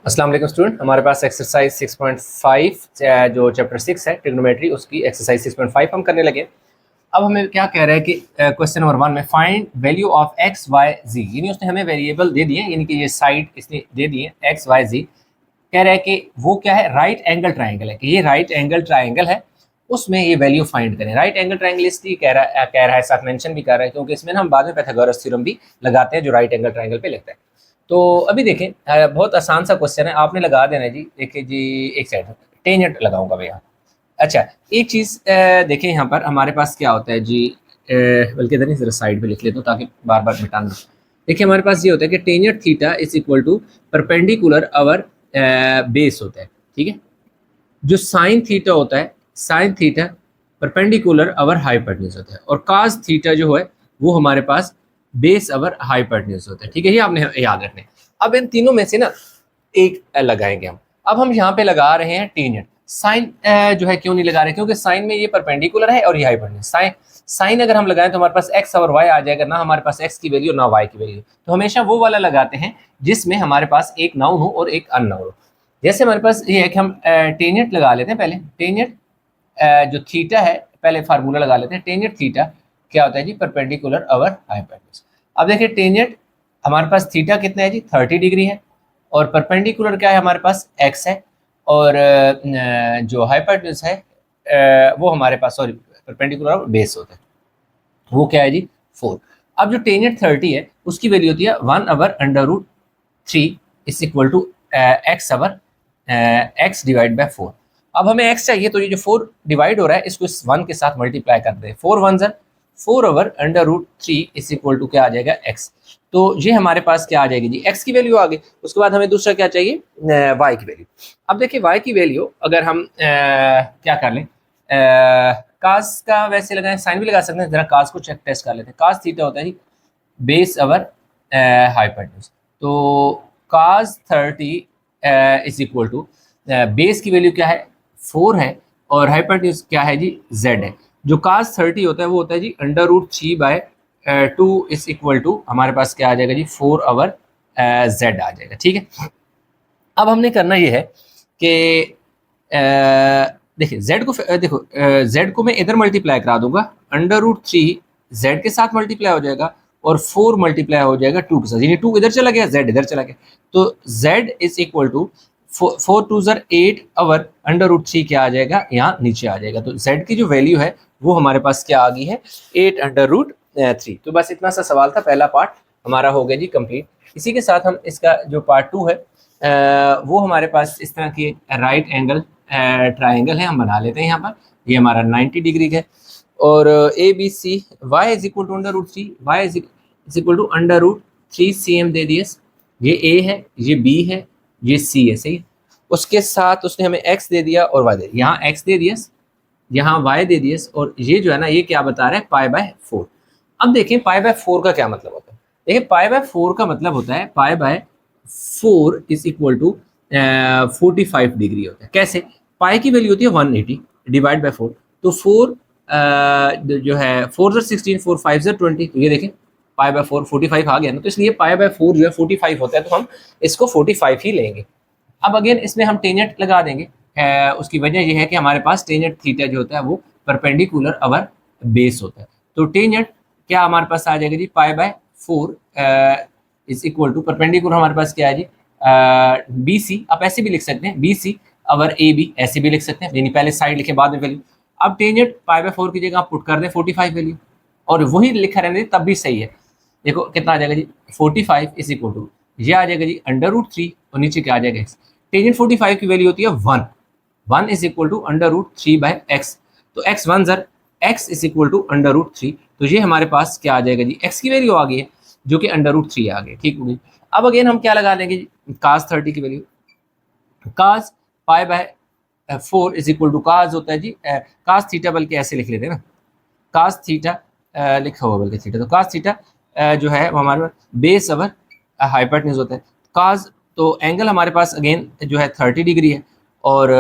अस्सलाम वालेकुम स्टूडेंट, हमारे पास एक्सरसाइज 6.5 जो चैप्टर 6 है ट्रिग्नोमेट्री, उसकी एक्सरसाइज 6.5 हम करने लगे। अब हमें क्या कह रहा है कि क्वेश्चन नंबर 1 में find value of X Y जी, यानी उसने हमें वेरिएबल दे दिए, यानी कि ये साइड इसने दे दिए एक्स वाई जी। कह रहा है कि वो क्या है, राइट एंगल ट्राइंगल है, कि ये राइट एंगल ट्राइंगल है, उसमें ये वैल्यू फाइंड करें। राइट एंगल ट्राइंगल इसलिए कह रहा है साथ मेंशन भी कर रहा है क्योंकि इसमें ना हम बाद में पाइथागोरस थ्योरम भी लगाते हैं जो राइट एंगल ट्राइंगल पे लगता है। तो अभी देखें, बहुत आसान सा क्वेश्चन है, आपने लगा देना है जी। देखिए जी, एक सेकंड टेंजेंट लगाऊंगा भैया। अच्छा, एक चीज़ देखें, यहाँ पर हमारे पास क्या होता है जी, बल्कि इधर नहीं, जरा साइड पे लिख लेता हूँ ताकि बार बार मिटाना। देखिए हमारे पास ये होता है कि tangent theta is equal to perpendicular over base होता है, ठीक है। जो साइन थीटा होता है, sine theta perpendicular over hypotenuse होता है, और कास थीटा जो है वो हमारे पास बेस अवर हाइपोटेन्यूज होता है, ठीक है। ये आपने याद रखना है। अब इन तीनों में से ना एक लगाएंगे हम। अब हम यहाँ पे लगा रहे हैं टेंजेंट। साइन जो है क्यों नहीं लगा रहे, क्योंकि साइन में ये परपेंडिकुलर है और ये हाइपोटेन्यूज। साइन साइन अगर हम लगाएं तो हमारे पास एक्स और वाई आ जाएगा, ना हमारे पास एक्स की वैल्यू ना वाई की वैल्यू। तो हमेशा वो वाला लगाते हैं जिसमें हमारे पास एक नाउन हो और एक अननाउन हो। जैसे हमारे पास ये है कि हम टेंजेंट लगा लेते हैं पहले। टेंजेंट जो थीटा है, पहले फार्मूला लगा लेते हैं। टेंजेंट थीटा क्या होता है जी, परपेंडिकुलर अवर हाइपोटेन्यूज। अब देखिए टेंजेंट हमारे पास थीटा कितना है जी, 30 डिग्री है, और परपेंडिकुलर क्या है हमारे पास, एक्स है, और जो हाइपोटेन्यूज है वो हमारे पास, सॉरी, परपेंडिकुलर बेस होता है, वो क्या है जी, 4। अब जो टेंजेंट 30 है उसकी वैल्यू होती है 1/√3 is equal to X over X divide by 4। अब हमें एक्स चाहिए, तो ये जो 4 डिवाइड हो रहा है इसको इस 1 के साथ मल्टीप्लाई कर दे। 4 1 ज़र 4/√3 इज इक्वल टू क्या आ जाएगा, एक्स। तो ये हमारे पास क्या आ जाएगी जी, एक्स की वैल्यू आ गई। उसके बाद हमें दूसरा क्या चाहिए, वाई की वैल्यू। अब देखिए वाई की वैल्यू अगर हम क्या कर लें, कास का वैसे लगाएं, साइन भी लगा सकते हैं, जरा कास को चेक टेस्ट कर लेते हैं। कास थीटा होता है जी बेस अवर हाइपोटेन्यूज। तो कास 30 इज इक्वल टू बेस की वैल्यू क्या है, 4 है, और हाइपोटेन्यूज क्या है जी, z है। जो कास 30 होता है वो होता है जी √3/2 इज इक्वल टू हमारे पास क्या आ जाएगा जी, 4/z आ जाएगा, ठीक है। अब हमने करना ये है कि देखिए z को देखो z को मैं इधर मल्टीप्लाई करा दूंगा, √3 z के साथ मल्टीप्लाई हो जाएगा, और 4 मल्टीप्लाई हो जाएगा 2 के साथ, यानी 2 इधर चला गया, z इधर चला गया। तो z इज इक्वल टू 4 2 ज़र 8 अवर √3 क्या आ जाएगा, यहाँ नीचे आ जाएगा। तो z की जो वैल्यू है वो हमारे पास क्या आ गई है, 8/√3। तो बस इतना सा सवाल था, पहला पार्ट हमारा हो गया जी कंप्लीट। इसी के साथ हम इसका जो पार्ट 2 है वो हमारे पास इस तरह की राइट एंगल ट्राइंगल है, हम बना लेते हैं। यहाँ पर ये हमारा 90 डिग्री है, और A B C Y is equal to √3, Y is equal to √3 cm दे दिए। ये ए है, ये बी है, ये सी है, सही है। उसके साथ उसने हमें एक्स दे दिया और वाई दे दिया, यहाँ एक्स दे दिया, यहाँ वाई दे दिया, और ये जो है ना ये क्या बता रहा है, π/4। अब देखें π/4 का क्या मतलब होता है। देखिए π/4 का मतलब होता है π/4 इज इक्वल टू 45 डिग्री होता है। कैसे, पाई की वैल्यू होती है 180 डिवाइड बाय 4, तो 4 जो है 4 ज़र 16, 4 5 ज़र 20, तो ये देखें π/4 45 आ गया ना, तो इसलिए π/4 जो है 45 होता है, तो हम इसको 45 ही लेंगे। अब अगेन इसमें हम टेंजेंट लगा देंगे। उसकी वजह यह है कि हमारे पास टेंजेंट थीटा जो होता है वो परपेंडिकुलर अवर बेस होता है। तो टेंजेंट क्या हमारे पास आ जाएगा जी, π/4 इज इक्वल टू परपेंडिकुलर हमारे पास क्या है जी, बी सी। आप ऐसे भी लिख सकते हैं, B C our A B, ऐसे भी लिख सकते हैं, यानी पहले साइड लिखे बाद में वैल्यू। अब टेंजेंट π/4 की जगह आप पुट कर दें 45 वैल्यू, और वही लिखा रहने तब भी सही है। देखो कितना आ जाएगा जी, 45 इज इक्वल टू ये आ जाएगा जी √3, और नीचे क्या आ जाएगा एक्स। टेंजेंट 45 की वैल्यू होती है 1 इज इक्वल टू √3/x। तो x 1 ज़र x इज इक्वल टू √3, तो ये हमारे पास क्या आ जाएगा जी, x की वैल्यू आ गई है जो कि √3 आ गई, ठीक होगी। अब अगेन हम क्या लगा देंगे जी, कास 30 की वैल्यू, cos π/4 is equal to cos होता है जी कास थीटा, बल्कि ऐसे लिख लेते हैं ना, कास थीटा लिखा हुआ बल्कि थीटा, तो कास थीटा जो है वो हमारे बेस अवर हाइपोटेन्यूज होता है। कास तो एंगल हमारे पास अगेन जो है 30 डिग्री है, और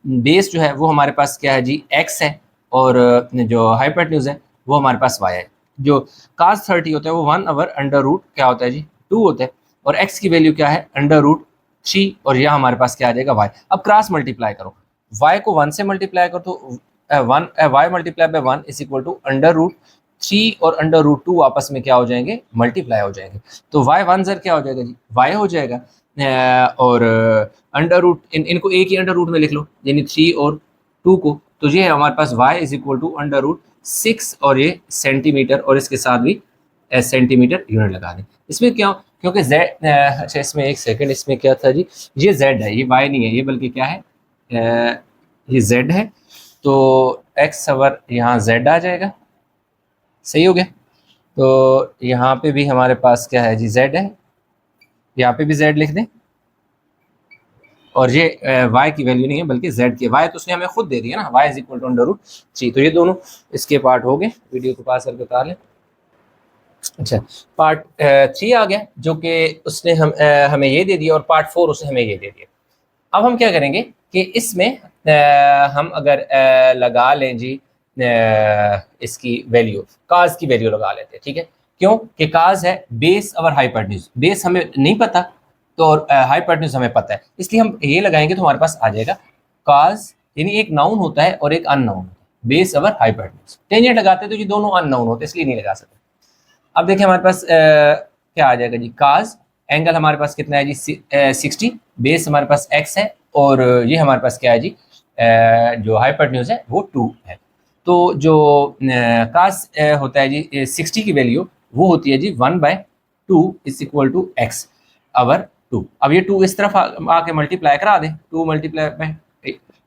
बेस जो है वो हमारे पास क्या है जी, एक्स है, और जो हाइपोटेन्यूज है वो हमारे पास वाई है। जो कास 30 होता है वो 1 ओवर अंडर रूट क्या होता है जी, 2 होता है, और एक्स की वैल्यू क्या है, अंडर रूट 3 और यह हमारे पास क्या आ जाएगा y। अब क्रॉस मल्टीप्लाई करो, y को 1 से मल्टीप्लाई करो तो y multiply by 1 is equal to under root 3 और अंडर रूट 2 आपस में क्या हो जाएंगे, मल्टीप्लाई हो जाएंगे। तो y 1 ज़र क्या हो जाएगा जी, y हो जाएगा। और अंडर रूट इनको एक ही अंडर रूट में लिख लो, यानी 3 और 2 को, तो ये है हमारे पास y is equal to under root 6 और ये सेंटीमीटर, और इसके साथ भी सेंटीमीटर यूनिट लगा दें। इसमें क्या, क्योंकि z, अच्छा इसमें एक सेकंड, इसमें क्या था जी, ये z है, ये y नहीं है, ये बल्कि क्या है, ये z है, तो x अवर यहाँ z आ जाएगा, सही हो गया। तो यहाँ पे भी हमारे पास क्या है जी, z है, यहाँ पे भी z लिख दें, और ये y की वैल्यू नहीं है बल्कि z की, y तो उसने हमें खुद दे दी है ना, y is equal to under root 3। तो ये दोनों इसके पार्ट हो गए, वीडियो को पास करके उतार लें। अच्छा, पार्ट 3 आ गया जो कि उसने हमें ये दे दिया, और पार्ट 4 उसने हमें ये दे दिया। अब हम क्या करेंगे कि इसमें हम अगर लगा लें जी इसकी वैल्यू, काज की वैल्यू लगा लेते हैं, ठीक है। क्यों कि काज है बेस और हाइपोटेन्यूज, बेस हमें नहीं पता तो और हाइपोटेन्यूज हमें पता है, इसलिए हम ये लगाएंगे तो हमारे पास आ जाएगा काज, यानी एक नाउन होता है और एक अननाउन होता है, बेस और हाइपोटेन्यूज। टेंजेंट लगाते हैं तो जी दोनों अननाउन होते हैं, इसलिए नहीं लगा सकते। अब देखिए हमारे पास क्या आ जाएगा जी, काज एंगल हमारे पास कितना है जी 60, बेस हमारे पास x है, और ये हमारे पास क्या है जी जो हाइपोटेन्यूज है वो 2 है। तो जो काज होता है जी 60 की वैल्यू वो होती है जी 1/2 इज इक्वल टू x अवर 2। अब ये 2 इस तरफ आके मल्टीप्लाई करा दें, 2 multiply by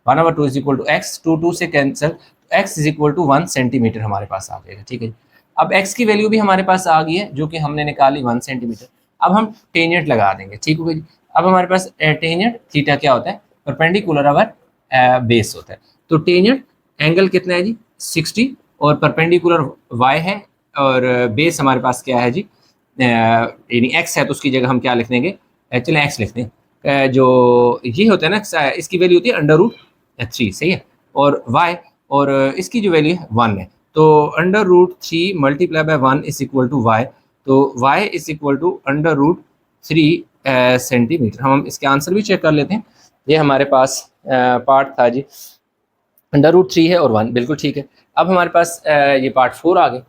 1/2 is equal to x, 2 से cancel, x is equal to 1 centimetre हमारे पास आ जाएगा, ठीक है। अब x की वैल्यू भी हमारे पास आ गई है जो कि हमने निकाली 1 सेंटीमीटर। अब हम टेंजेंट लगा देंगे, ठीक हो गई। अब हमारे पास टेंजेंट थीटा क्या होता है, परपेंडिकुलर अवर बेस होता है। तो टेंजेंट एंगल कितना है जी 60, और परपेंडिकुलर y है, और बेस हमारे पास क्या है जी यानी x है, तो उसकी जगह हम क्या लिख देंगे, चलें x लिख दें। जो ये होता है ना, इसकी वैल्यू होती है अंडर रूट 3, सही है, और y, और इसकी जो वैल्यू है 1 है, तो under root 3 multiply by 1 is equal to y, तो y is equal to under root 3 centimetre. हम इसके आंसर भी चेक कर लेते हैं। ये हमारे पास पार्ट था जी, अंडर रूट 3 है और 1, बिल्कुल ठीक है। अब हमारे पास ये पार्ट 4 आ गए।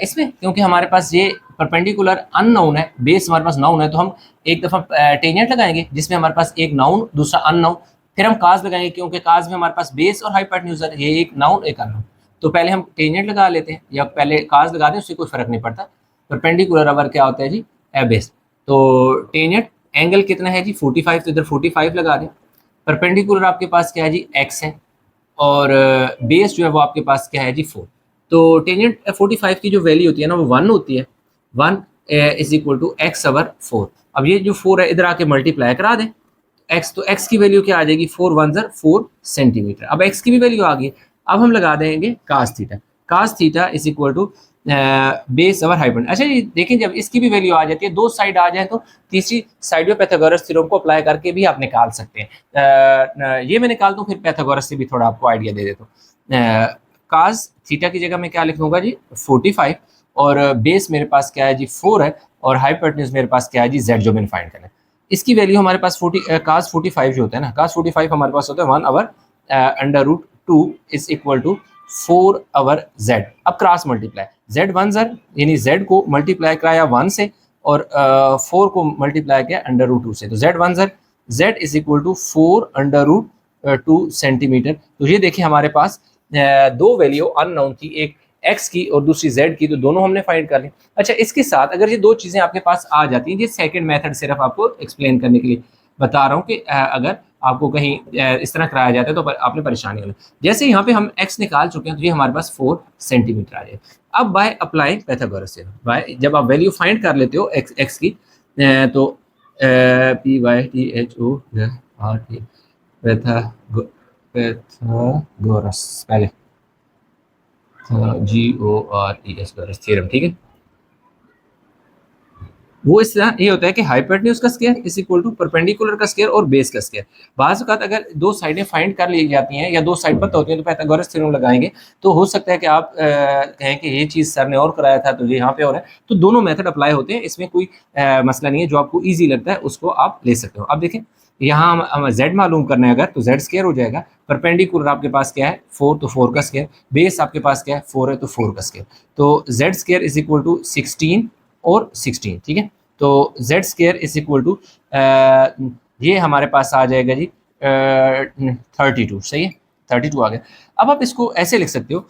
इसमें क्योंकि हमारे पास ये परपेंडिकुलर अननाउन है, बेस हमारे पास नाउन है, तो हम एक दफ़ा टेंजेंट लगाएंगे जिसमें हमारे पास एक नाउन दूसरा अननाउन, फिर हम काज लगाएंगे क्योंकि काज में हमारे पास बेस और हाइपोटेन्यूज है, ये एक नाउन एक अननाउन। तो पहले हम टेंजेंट लगा लेते हैं या पहले काज लगा दें, उससे कोई फर्क नहीं पड़ता। परपेंडिकुलर अवर क्या होता है जी, बेस। तो टेंजेंट एंगल कितना है जी 45, तो इधर 45 लगा दें। परपेंडिकुलर आपके पास क्या है जी x है, और बेस जो है वो आपके पास क्या है जी 4। तो टेंजेंट 45 की जो वैल्यू होती है ना वो 1 होती है, 1 इज इक्वल टू x अवर 4। अब ये जो 4 है इधर आके मल्टीप्लाई करा दें x, तो x की वैल्यू क्या आ जाएगी 4 1 ज़र 4 सेंटीमीटर। अब x की भी वैल्यू आ गई। अब हम लगा देंगे cos theta, cos theta is equal to base over hypotenuse. अच्छा ये देखें, जब इसकी भी वैल्यू आ जाती है, दो साइड आ जाए, तो तीसरी साइड में पाइथागोरस थ्योरम को अप्लाई करके भी आप निकाल सकते हैं। ये मैं निकालता हूँ, फिर पाइथागोरस से भी थोड़ा आपको आइडिया दे देता हूँ। कास थीटा की जगह मैं क्या लिख लूँगा जी 45, और बेस मेरे पास क्या है जी 4 है, और हाइपोटेन्यूज मेरे पास क्या है जी z, जो मैंने फाइंड करना है। इसकी वैल्यू हमारे पास 40 कास 45 जो होता है ना, कास 45 हमारे पास होता है 1 over under root 2 is equal to 4 over z। अब क्रॉस मल्टीप्लाई, z 1 ज़र यानी z को मल्टीप्लाई कराया 1 से, और 4 को मल्टीप्लाई किया अंडर रूट 2 से, तो z 1 ज़र z is equal to 4 under root 2 centimetre. तो ये देखिए हमारे पास दो वैल्यू अननोन की, एक x की और दूसरी z की, तो दोनों हमने फाइंड कर ली। अच्छा, इसके साथ अगर ये दो चीज़ें आपके पास आ जाती हैं, ये सेकंड मेथड सिर्फ आपको एक्सप्लेन करने के लिए बता रहा हूँ कि अगर आपको कहीं इस तरह कराया जाता है तो आपने परेशानी होगी। जैसे यहाँ पे हम x निकाल चुके हैं, तो ये हमारे पास 4 सेंटीमीटर आ जाएगा। अब by apply Pythagoras theorem, by जब आप वैल्यू फाइंड कर लेते हो x की, तो PYTHORT पाइथागोरस, पहले GORES थ्योरम, ठीक है। वो इस तरह ये होता है कि हाइपोटेन्यूज का square is equal to perpendicular का स्क्वायर और बेस का स्क्वायर। बाज़ औक़ात अगर दो साइडें फाइंड कर ली जाती हैं या दो साइड पता होती हैं तो पाइथागोरस थ्योरम लगाएंगे, तो हो सकता है कि आप कहें कि ये चीज़ सर ने और कराया था तो ये यहाँ पे और है, तो दोनों मेथड अप्लाई होते हैं, इसमें कोई मसला नहीं है। जो आपको ईजी लगता है उसको आप ले सकते हो। अब देखें यहाँ हम जेड मालूम करना है अगर, तो जेड स्क्वायर हो जाएगा। परपेंडिकुलर आपके पास क्या है 4, तो 4 का स्क्वायर। बेस आपके पास क्या है 4 है, तो 4 का स्क्वायर। तो Z square is equal to 16 और 16, ठीक है। तो Z square is equal to ये हमारे पास आ जाएगा जी 32, सही है, 32 आ गया। अब आप इसको ऐसे लिख सकते हो,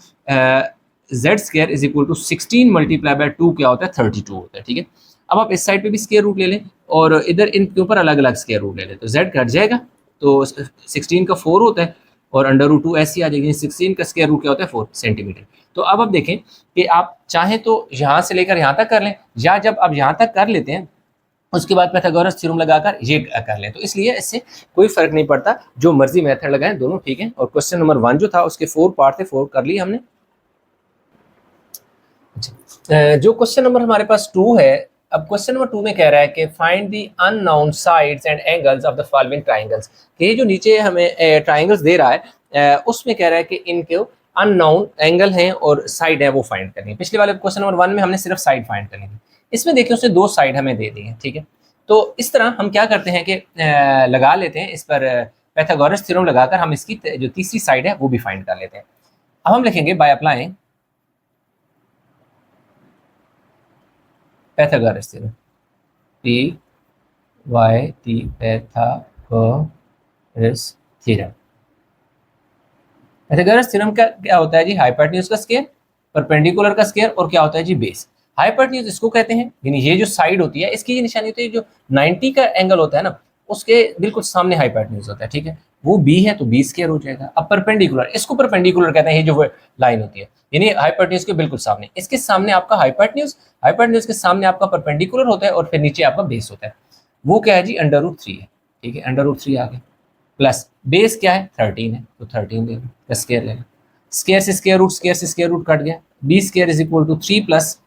Z square is equal to 16 multiply by 2 क्या होता है 32 होता है, ठीक है। अब आप इस साइड पे भी स्क्वायर रूट ले लें और इधर इनके ऊपर अलग अलग स्क्वायर रूट ले लें, तो जेड कट जाएगा, तो 16 का 4 होता है और अंडर रूट 2 ऐसी आ जाएगी। 16 का स्क्वायर रूट क्या होता है 4 सेंटीमीटर। तो अब आप देखें कि आप चाहें तो यहाँ से लेकर यहाँ तक कर लें, या जब आप यहाँ तक कर लेते हैं उसके बाद पाइथागोरस थ्योरम लगाकर ये कर लें, तो इसलिए इससे कोई फर्क नहीं पड़ता, जो मर्जी मेथड लगाएं दोनों ठीक है। और क्वेश्चन नंबर 1 जो था उसके 4 पार्ट थे, 4 कर लिए हमने। जो क्वेश्चन नंबर हमारे पास 2 है, अब क्वेश्चन नंबर 2 में कह रहा है कि find the unknown sides and angles of the following triangles. कि ये जो नीचे हमें ट्राइंगल्स दे रहा है उसमें कह रहा है कि इनके अननोन एंगल हैं और साइड है वो फाइंड करनी है। पिछले वाले क्वेश्चन नंबर 1 में हमने सिर्फ साइड फाइंड करनी थी, इसमें देखिए उसने 2 साइड हमें दे दी है, ठीक है। तो इस तरह हम क्या करते हैं कि लगा लेते हैं इस पर पाइथागोरस थ्योरम लगाकर हम इसकी जो तीसरी साइड है वो भी फाइंड कर लेते हैं। अब हम लिखेंगे by applying Pythagoras theorem, P Y T Pythagoras theorem। Pythagoras theorem का क्या होता है जी, हाइपोटेन्यूज का स्क्वायर, परपेंडिकुलर का स्क्वायर और क्या होता है जी बेस। हाइपोटेन्यूज इसको कहते हैं, यानी ये जो साइड होती है इसकी ये निशानी होती है, जो 90 का एंगल होता है ना उसके बिल्कुल सामने हाइपोटेन्यूज होता है, ठीक है। वो बी है तो बी स्क्वायर हो जाएगा। अब परपेंडिकुलर, इसको परपेंडिकुलर कहते हैं, ये जो लाइन होती है यानी हाइपोटेन्यूज के बिल्कुल सामने, इसके सामने आपका हाइपोटेन्यूज, हाइपोटेन्यूज के सामने आपका परपेंडिकुलर होता है और फिर नीचे आपका बेस होता है। वो क्या है जी अंडर रूट 3 है, ठीक है, अंडर रूट 3 आ गया। प्लस बेस क्या है 13 है, तो 13 ले लो, स्क्वायर ले लो, स्क्वायर से स्क्वायर रूट, स्क्वायर से स्क्वायर रूट कट गया। B square is equal to 3 plus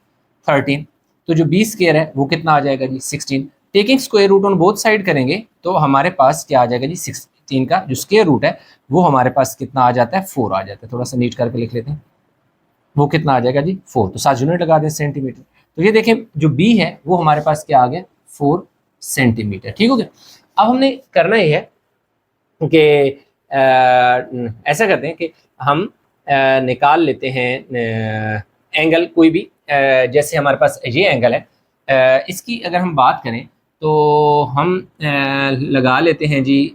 13, तो जो बी स्क्वायर है वो कितना आ जाएगा जी 16। Taking square root on both side करेंगे तो हमारे पास क्या आ जाएगा जी 16 का जो स्क्वायर रूट है वो हमारे पास कितना आ जाता है 4 आ जाता है। थोड़ा सा नीट करके लिख लेते हैं, वो कितना आ जाएगा जी 4, तो 7 यूनिट लगा दें सेंटीमीटर। तो ये देखें जो बी है वो हमारे पास क्या आ गया 4 सेंटीमीटर, ठीक हो गया। अब हमने करना ये है कि ऐसा करते हैं कि हम निकाल लेते हैं एंगल कोई भी, जैसे हमारे पास ये एंगल है, इसकी अगर हम बात करें तो हम लगा लेते हैं जी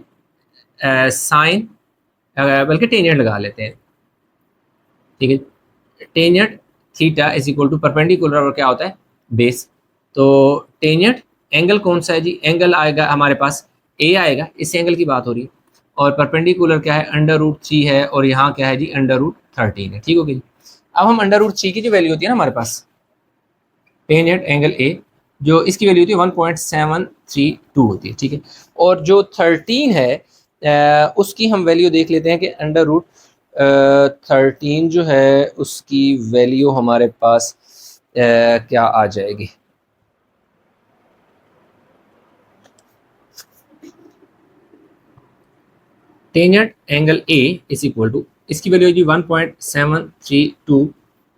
साइन, बल्कि टेंजेंट लगा लेते हैं, ठीक है। Tangent theta is equal to perpendicular और क्या होता है बेस। तो टेंजेंट एंगल कौन सा है जी, एंगल आएगा हमारे पास ए आएगा, इस एंगल की बात हो रही है। और परपेंडिकुलर क्या है अंडर रूट 3 है और यहाँ क्या है जी अंडर रूट 13 है, ठीक हो गया जी। अब हम अंडर रूट 3 की जो वैल्यू होती है ना हमारे पास टेंजेंट एंगल ए, जो इसकी वैल्यू होती है 1.732 होती है, ठीक है। और जो 13 है उसकी हम वैल्यू देख लेते हैं कि अंडर रूट 13 जो है उसकी वैल्यू हमारे पास क्या आ जाएगी, tangent angle A is equal to, इसकी वैल्यू होगी 1.732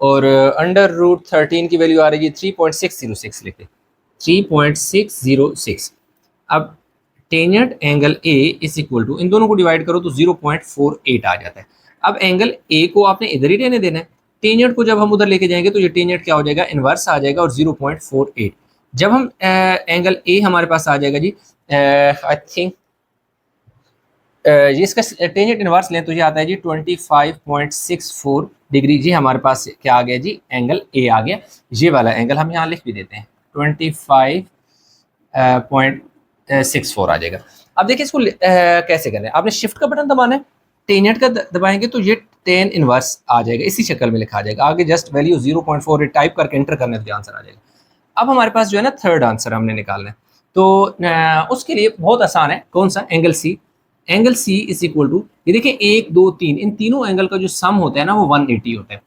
और अंडर रूट 13 की वैल्यू आ रही है 3.606, लिखे 3.606। अब tangent angle A is equal to, इन दोनों को डिवाइड करो तो 0.48 आ जाता है। अब एंगल ए को आपने इधर ही रहने देना है, टेंजेंट को जब हम उधर लेके जाएंगे तो ये टेंजेंट क्या हो जाएगा इनवर्स आ जाएगा और 0.48। जब हम एंगल ए हमारे पास आ जाएगा जी आई थिंक ये इसका टेंजेंट इनवर्स लें तो ये आता है जी 25.64 डिग्री, जी हमारे पास क्या आ गया जी एंगल ए आ गया। ये वाला एंगल हम यहाँ लिख भी देते हैं 25.64 आ जाएगा। अब देखिए इसको कैसे करें, आपने शिफ्ट का बटन दबाना है, टेंजेंट का दबाएंगे तो ये टेन इनवर्स आ जाएगा, इसी शक्ल में लिखा आ जाएगा। आगे जस्ट वैल्यू 0.48 टाइप करके एंटर करने तो आंसर आ जाएगा। अब हमारे पास जो है ना थर्ड आंसर हमने निकालना है, तो उसके लिए बहुत आसान है, कौन सा angle C. Angle C is equal to, ये देखिए 1 2 3, इन तीनों एंगल का जो सम होता है ना वो 180 होता है।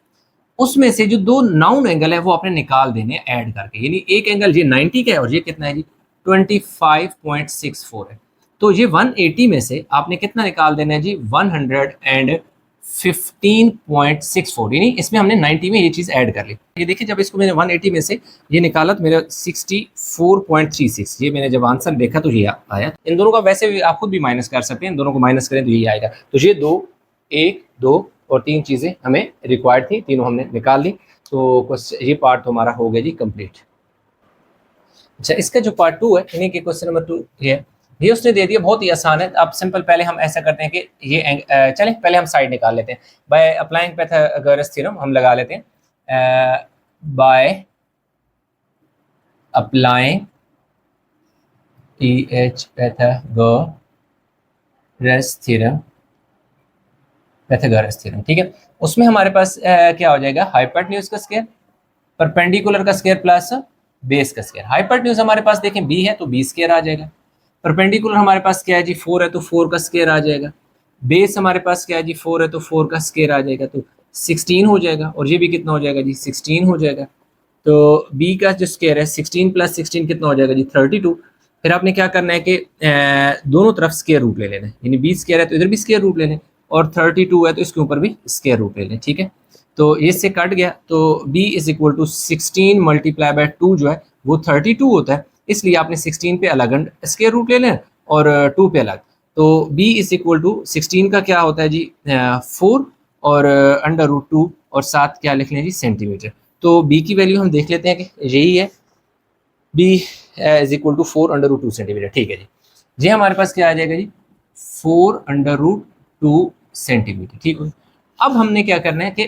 उसमें से जो दो नाउन एंगल है वो आपने निकाल देने ऐड करके, यानी एक एंगल ये 90 का है और ये कितना है जी 25.64 है। तो ये 180 में से आपने कितना निकाल देना है जी 115.64, यानी इसमें हमने 90 में ये चीज़ ऐड कर ली। ये देखिए जब इसको मैंने 180 में से ये निकाला तो मेरा 64.36, ये मैंने जब आंसर देखा तो ये आया। इन दोनों का वैसे भी आप खुद भी माइनस कर सकते हैं, इन दोनों को माइनस करें तो ये आएगा। तो ये 2, 1, 2 और 3 चीज़ें हमें रिक्वायर्ड थी, तीनों हमने निकाल ली। तो ये पार्ट तो हमारा हो गया जी कंप्लीट। अच्छा, इसका जो पार्ट 2 है यानी कि क्वेश्चन नंबर 2 ये उसने दे दिया, बहुत ही आसान है। अब सिंपल पहले हम ऐसा करते हैं कि ये चलें पहले हम साइड निकाल लेते हैं। बाय अप्लाइंग पाइथागोरस थ्योरम हम लगा लेते हैं। बाय अप्लाइंग पाइथागोरस थ्योरम, ठीक है। उसमें हमारे पास क्या हो जाएगा, हाइपोटेन्यूज का स्क्वायर, परपेंडिकुलर का स्क्वायर प्लस बेस का स्क्वायर। हाइपोटेन्यूज हमारे पास देखें बी है तो बी स्क्वायर आ जाएगा। परपेंडिकुलर हमारे पास क्या है जी 4 है तो 4 का स्क्वायर आ जाएगा। बेस हमारे पास क्या है जी 4 है तो 4 का स्क्वायर आ जाएगा, तो 16 हो जाएगा। और ये भी कितना हो जाएगा जी 16 हो जाएगा। तो बी का जो स्क्वायर है 16 प्लस 16 कितना हो जाएगा जी 32। फिर आपने क्या करना है कि दोनों तरफ स्क्वायर रूट ले लेना है, यानी बी स्क्वायर है तो इधर भी स्क्वायर रूट ले लें और 32 है तो इसके ऊपर भी स्क्वायर रूट ले लें, ठीक है। तो ये से कट गया तो b is equal to 16 multiply by 2 जो है वो 32 होता है, इसलिए आपने 16 पे अलग स्क्वायर रूट ले लें और 2 पे अलग। तो b इज इक्वल टू 16 का क्या होता है जी 4 और अंडर रूट 2 और साथ क्या लिख लें जी सेंटीमीटर। तो b की वैल्यू हम देख लेते हैं कि यही है, b is equal to 4 under root 2 centimetre, ठीक है जी। जी हमारे पास क्या आ जाएगा जी 4 अंडर रूट 2 सेंटीमीटर, ठीक है। अब हमने क्या करना है कि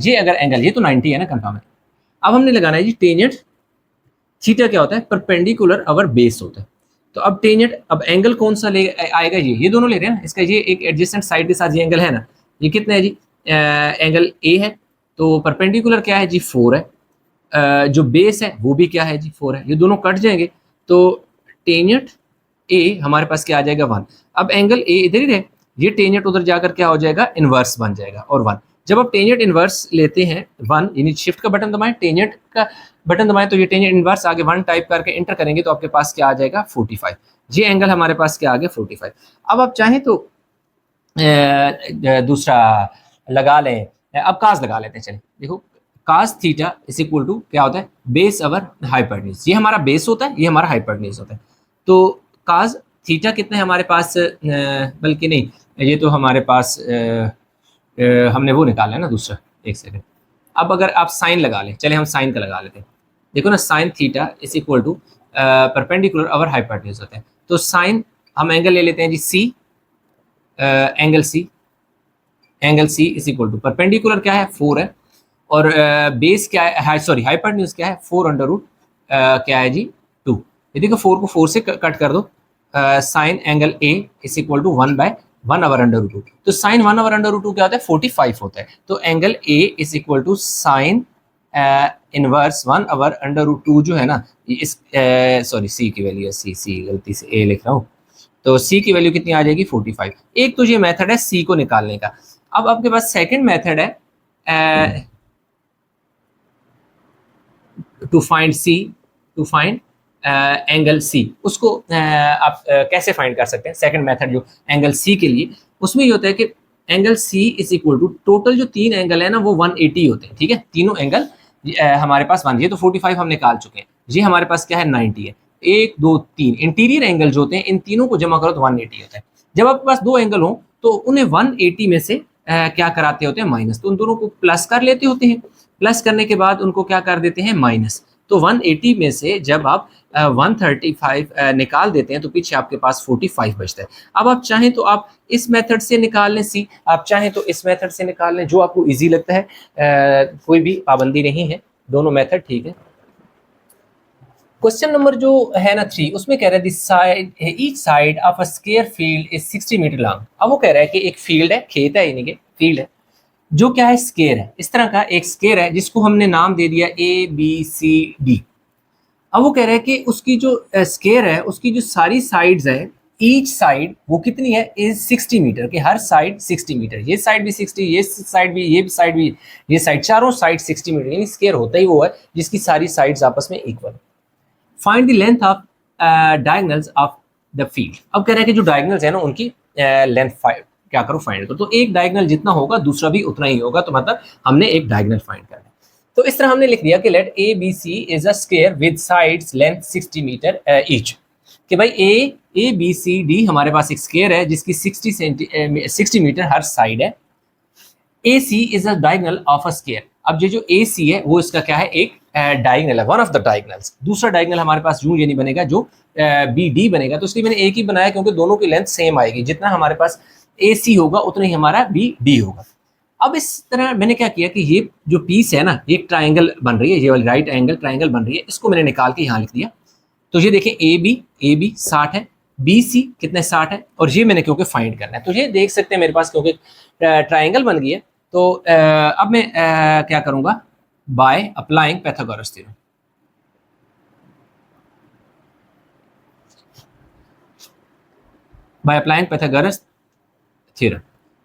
ये अगर एंगल ये तो 90 है ना कंफर्म है। अब हमने लगाना है जी टेंजेंट थीटा क्या होता है परपेंडिकुलर अवर बेस होता है। तो अब टेंजेंट अब एंगल कौन सा ले आएगा, ये दोनों ले रहे हैं ना, इसका ये एक एडजेसेंट साइड के साथ ये एंगल है ना, ये कितना है जी एंगल ए है। तो परपेंडिकुलर क्या है जी 4 है, जो बेस है वो भी क्या है जी 4 है, ये दोनों कट जाएंगे तो टेंजेंट ए हमारे पास क्या आ जाएगा 1। अब एंगल ए इधर ही रहे, ये टेंजेंट उधर जाकर क्या हो जाएगा इनवर्स बन जाएगा और 1। जब आप टेंजेंट इनवर्स लेते हैं 1 यानी शिफ्ट का बटन दबाएं टेंजेंट का बटन दबाएं तो ये टेंजेंट इनवर्स आगे 1 टाइप करके एंटर करेंगे तो आपके पास क्या आ जाएगा 45। ये एंगल हमारे पास क्या आ गया 45। अब आप चाहें तो दूसरा लगा लें, अब काज लगा लेते हैं। चलिए देखो cos theta is equal to क्या होता है बेस अवर हाइपोटेन्यूज, ये हमारा बेस होता है, ये हमारा हाइपोटेन्यूज होता है। तो काज थीटा कितना है हमारे पास, बल्कि नहीं ये तो हमारे पास हमने वो निकाला है ना दूसरा, एक सेकंड। अब अगर आप साइन लगा लें, चले हम साइन का लगा लेते हैं। देखो ना sine theta is equal to perpendicular over hypotenuse होता है। तो साइन हम एंगल ले लेते हैं जी C, angle C is equal to perpendicular क्या है 4 है और बेस क्या है सॉरी हाइपोटेन्यूज क्या है 4 अंडर रूट क्या है जी 2। ये देखो 4 को 4 से कट कर दो, sine angle A is equal to 1/1 over under root 2। तो साइन 1 ओवर अंडर रूट 2 क्या होता है 45 होता है। तो angle A is equal to sine inverse 1 over under root 2 जो है ना इस सॉरी सी की वैल्यू है, सी गलती से ए लिख रहा हूँ। तो सी की वैल्यू कितनी आ जाएगी 45। एक तो ये मेथड है सी को निकालने का। अब आपके पास सेकंड मेथड है टू फाइंड एंगल सी। उसको आप कैसे फाइंड कर सकते हैं सेकंड मेथड जो एंगल सी के लिए, उसमें ये होता है कि angle C is equal to total जो 3 एंगल है ना वो 180 होते हैं, ठीक है। तीनों एंगल हमारे पास 1, ये तो 45 हम निकाल चुके हैं, ये हमारे पास क्या है 90 है। 1 2 3 इंटीरियर एंगल जो होते हैं इन तीनों को जमा करो तो 180 होता है। जब आपके पास 2 एंगल हो तो उन्हें 180 में से क्या कराते होते हैं माइनस, तो उन दोनों को प्लस कर लेते होते हैं, प्लस करने के बाद उनको क्या कर देते हैं माइनस। तो 180 में से जब आप 135 निकाल देते हैं तो पीछे आपके पास 45 बचता है। अब आप चाहें तो आप इस मेथड से निकाल लें सी, आप चाहें तो इस मेथड से निकाल लें, जो आपको इजी लगता है, कोई भी पाबंदी नहीं है, दोनों मेथड ठीक है। क्वेश्चन नंबर जो है ना 3 उसमें कह रहा है each side of a square field is 60 metre long. अब वो कह रहा है कि एक फील्ड है, खेत है यानी कि फील्ड है जो क्या है स्क्वायर है, इस तरह का एक स्क्वायर है जिसको हमने नाम दे दिया ABCD। अब वो कह रहा है कि उसकी जो स्क्वायर है उसकी जो सारी साइड्स है ईच साइड वो कितनी है इज 60 मीटर, कि हर साइड 60 मीटर, ये साइड भी 60, ये साइड भी, ये साइड भी, ये साइड, चारों साइड 60 मीटर, यानी स्क्वायर होता ही वो है जिसकी सारी साइड्स आपस में equal. Find the length of diagonals of the field. अब कह रहे हैं कि जो डायगोनल्स है ना उनकी लेंथ क्या करो फाइंड करो, तो एक डायगोनल जितना होगा दूसरा भी उतना ही होगा, तो मतलब हमने एक डायगोनल फाइंड करना है। तो इस तरह हमने लिख दिया कि let A B C is a square with sides length 60 metre each, कि भाई ए बी सी डी हमारे पास एक स्क्वायर है जिसकी 60 मीटर हर साइड है। A C is a diagonal of a square. अब ये जो ए सी है वो इसका क्या है, एक डायगोनल है, वन ऑफ द डायगोनल्स। दूसरा डायगोनल हमारे पास यूं ये नहीं बनेगा जो बी डी बनेगा, तो इसलिए मैंने एक ही बनाया क्योंकि दोनों की लेंथ सेम आएगी, जितना हमारे पास ए सी होगा उतना ही हमारा बी डी होगा। अब इस तरह मैंने क्या किया कि ये जो पीस है ना, एक ट्राइंगल बन रही है, ये वाली राइट एंगल ट्राइंगल बन रही है, इसको मैंने निकाल के यहाँ लिख दिया। तो ये देखें ए बी 60 है, बी सी कितने 60 है, और ये मैंने क्योंकि फाइंड करना है, तो ये देख सकते हैं मेरे पास क्योंकि ट्राइंगल बन गई है। तो अब मैं क्या करूंगा, bye applying Pythagoras theorem. Bye applying Pythagoras theorem,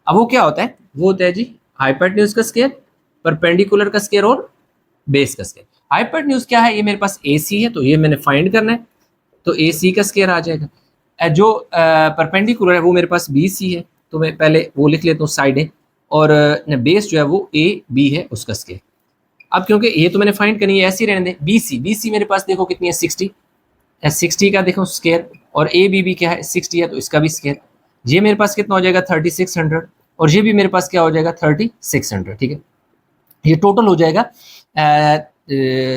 अब वो क्या होता है, वो होता है जी हाइपोटेन्यूज का स्क्वायर, परपेंडिकुलर का स्क्वायर और बेस का स्क्वायर। हाइपोटेन्यूज क्या है, ये मेरे पास ए सी है, तो ये मैंने फाइंड करना है, तो ए सी का स्क्वायर आ जाएगा। जो परपेंडिकुलर है वो मेरे पास बी सी है, तो मैं पहले वो लिख लेता हूँ साइडें, और बेस जो है वो ए बी है उसका स्क्वायर। अब क्योंकि ये तो मैंने फाइंड करनी है, ऐसे ही रहने दें। बी सी मेरे पास देखो कितनी है 60, 60 का देखो स्क्वायर, और ए बी क्या है 60 है, तो इसका भी स्क्वायर। ये मेरे पास कितना हो जाएगा 3600, और ये भी मेरे पास क्या हो जाएगा 3600, ठीक है। ये टोटल हो जाएगा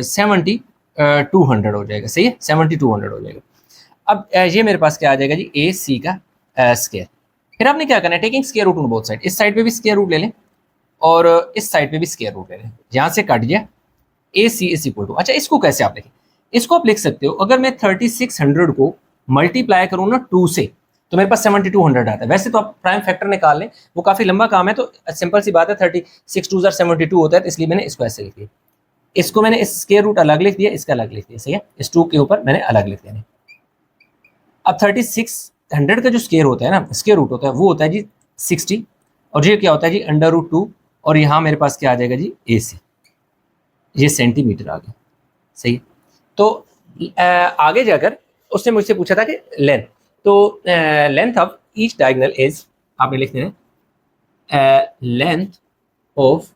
7200 हो जाएगा, सही है, 7200 हो जाएगा। अब ये मेरे पास क्या आ जाएगा जी, ए सी का स्क्वायर। फिर आपने क्या करना है, taking square root on both side, इस साइड पे भी स्क्वायर रूट ले लें और इस साइड पे भी स्क्वायर रूट ले लें, यहाँ से कट गया ए सी इज इक्वल टू। अच्छा, इसको कैसे आप लिखें, इसको आप लिख सकते हो, अगर मैं 3600 को मल्टीप्लाई करूँ ना 2 से, तो मेरे पास 7200 आता है। वैसे तो आप प्राइम फैक्टर निकाल लें, वो काफ़ी लंबा काम है, तो सिंपल सी बात है 36 2 72 होता है, तो इसलिए मैंने इसको ऐसे लिख दिया। इसको मैंने इस स्क्वायर रूट अलग लिख दिया, इसका अलग लिख दिया, सही है, इस 2 के ऊपर मैंने अलग लिख दिया। अब 3600 का जो स्क्वायर होता है ना, स्क्वायर रूट होता है, वो होता है जी 60, और ये क्या होता है जी √2, और यहाँ मेरे पास क्या आ जाएगा जी ए सी, ये सेंटीमीटर आ गया, सही है। तो आगे जाकर उसने मुझसे पूछा था कि लेंथ, तो length of each diagonal is, आपने लिख देना length of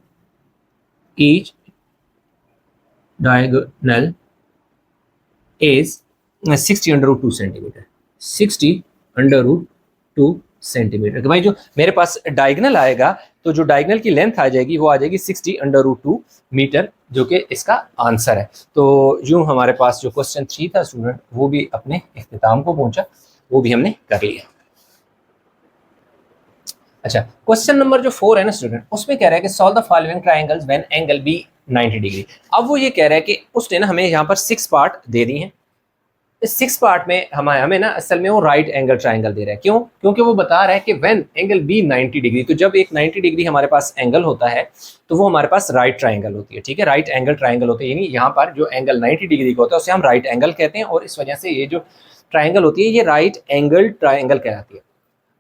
each diagonal is 60 √2 centimetre, 60 √2 centimetre. तो भाई जो मेरे पास डायगोनल आएगा, तो जो डायगोनल की लेंथ आ जाएगी वो आ जाएगी 60 √2 मीटर, जो कि इसका आंसर है। तो यूं हमारे पास जो क्वेश्चन 3 था स्टूडेंट, वो भी अपने इख्तिताम को पहुंचा, वो भी हमने कर लिया। अच्छा, क्वेश्चन नंबर जो 4 है ना स्टूडेंट, उसमें कह रहा है कि solve the following triangles when angle B 90 degree. अब वो ये कह रहा है कि उसने ना हमें यहाँ पर 6 पार्ट दे दी हैं, इस 6 पार्ट में हमें ना असल में वो राइट एंगल ट्राइंगल दे रहा है। क्यों? क्योंकि वो बता रहा है कि व्हेन एंगल बी 90 डिग्री, तो जब एक 90 डिग्री हमारे पास एंगल होता है तो वो हमारे पास राइट ट्राइंगल होती है, ठीक है, राइट एंगल ट्राइंगल होती है, यानी यहाँ पर जो एंगल 90 डिग्री का होता है उसे हम राइट एंगल कहते हैं, और इस वजह से ये जो ट्राइंगल होती है ये राइट एंगल ट्राइंगल कहलाती है।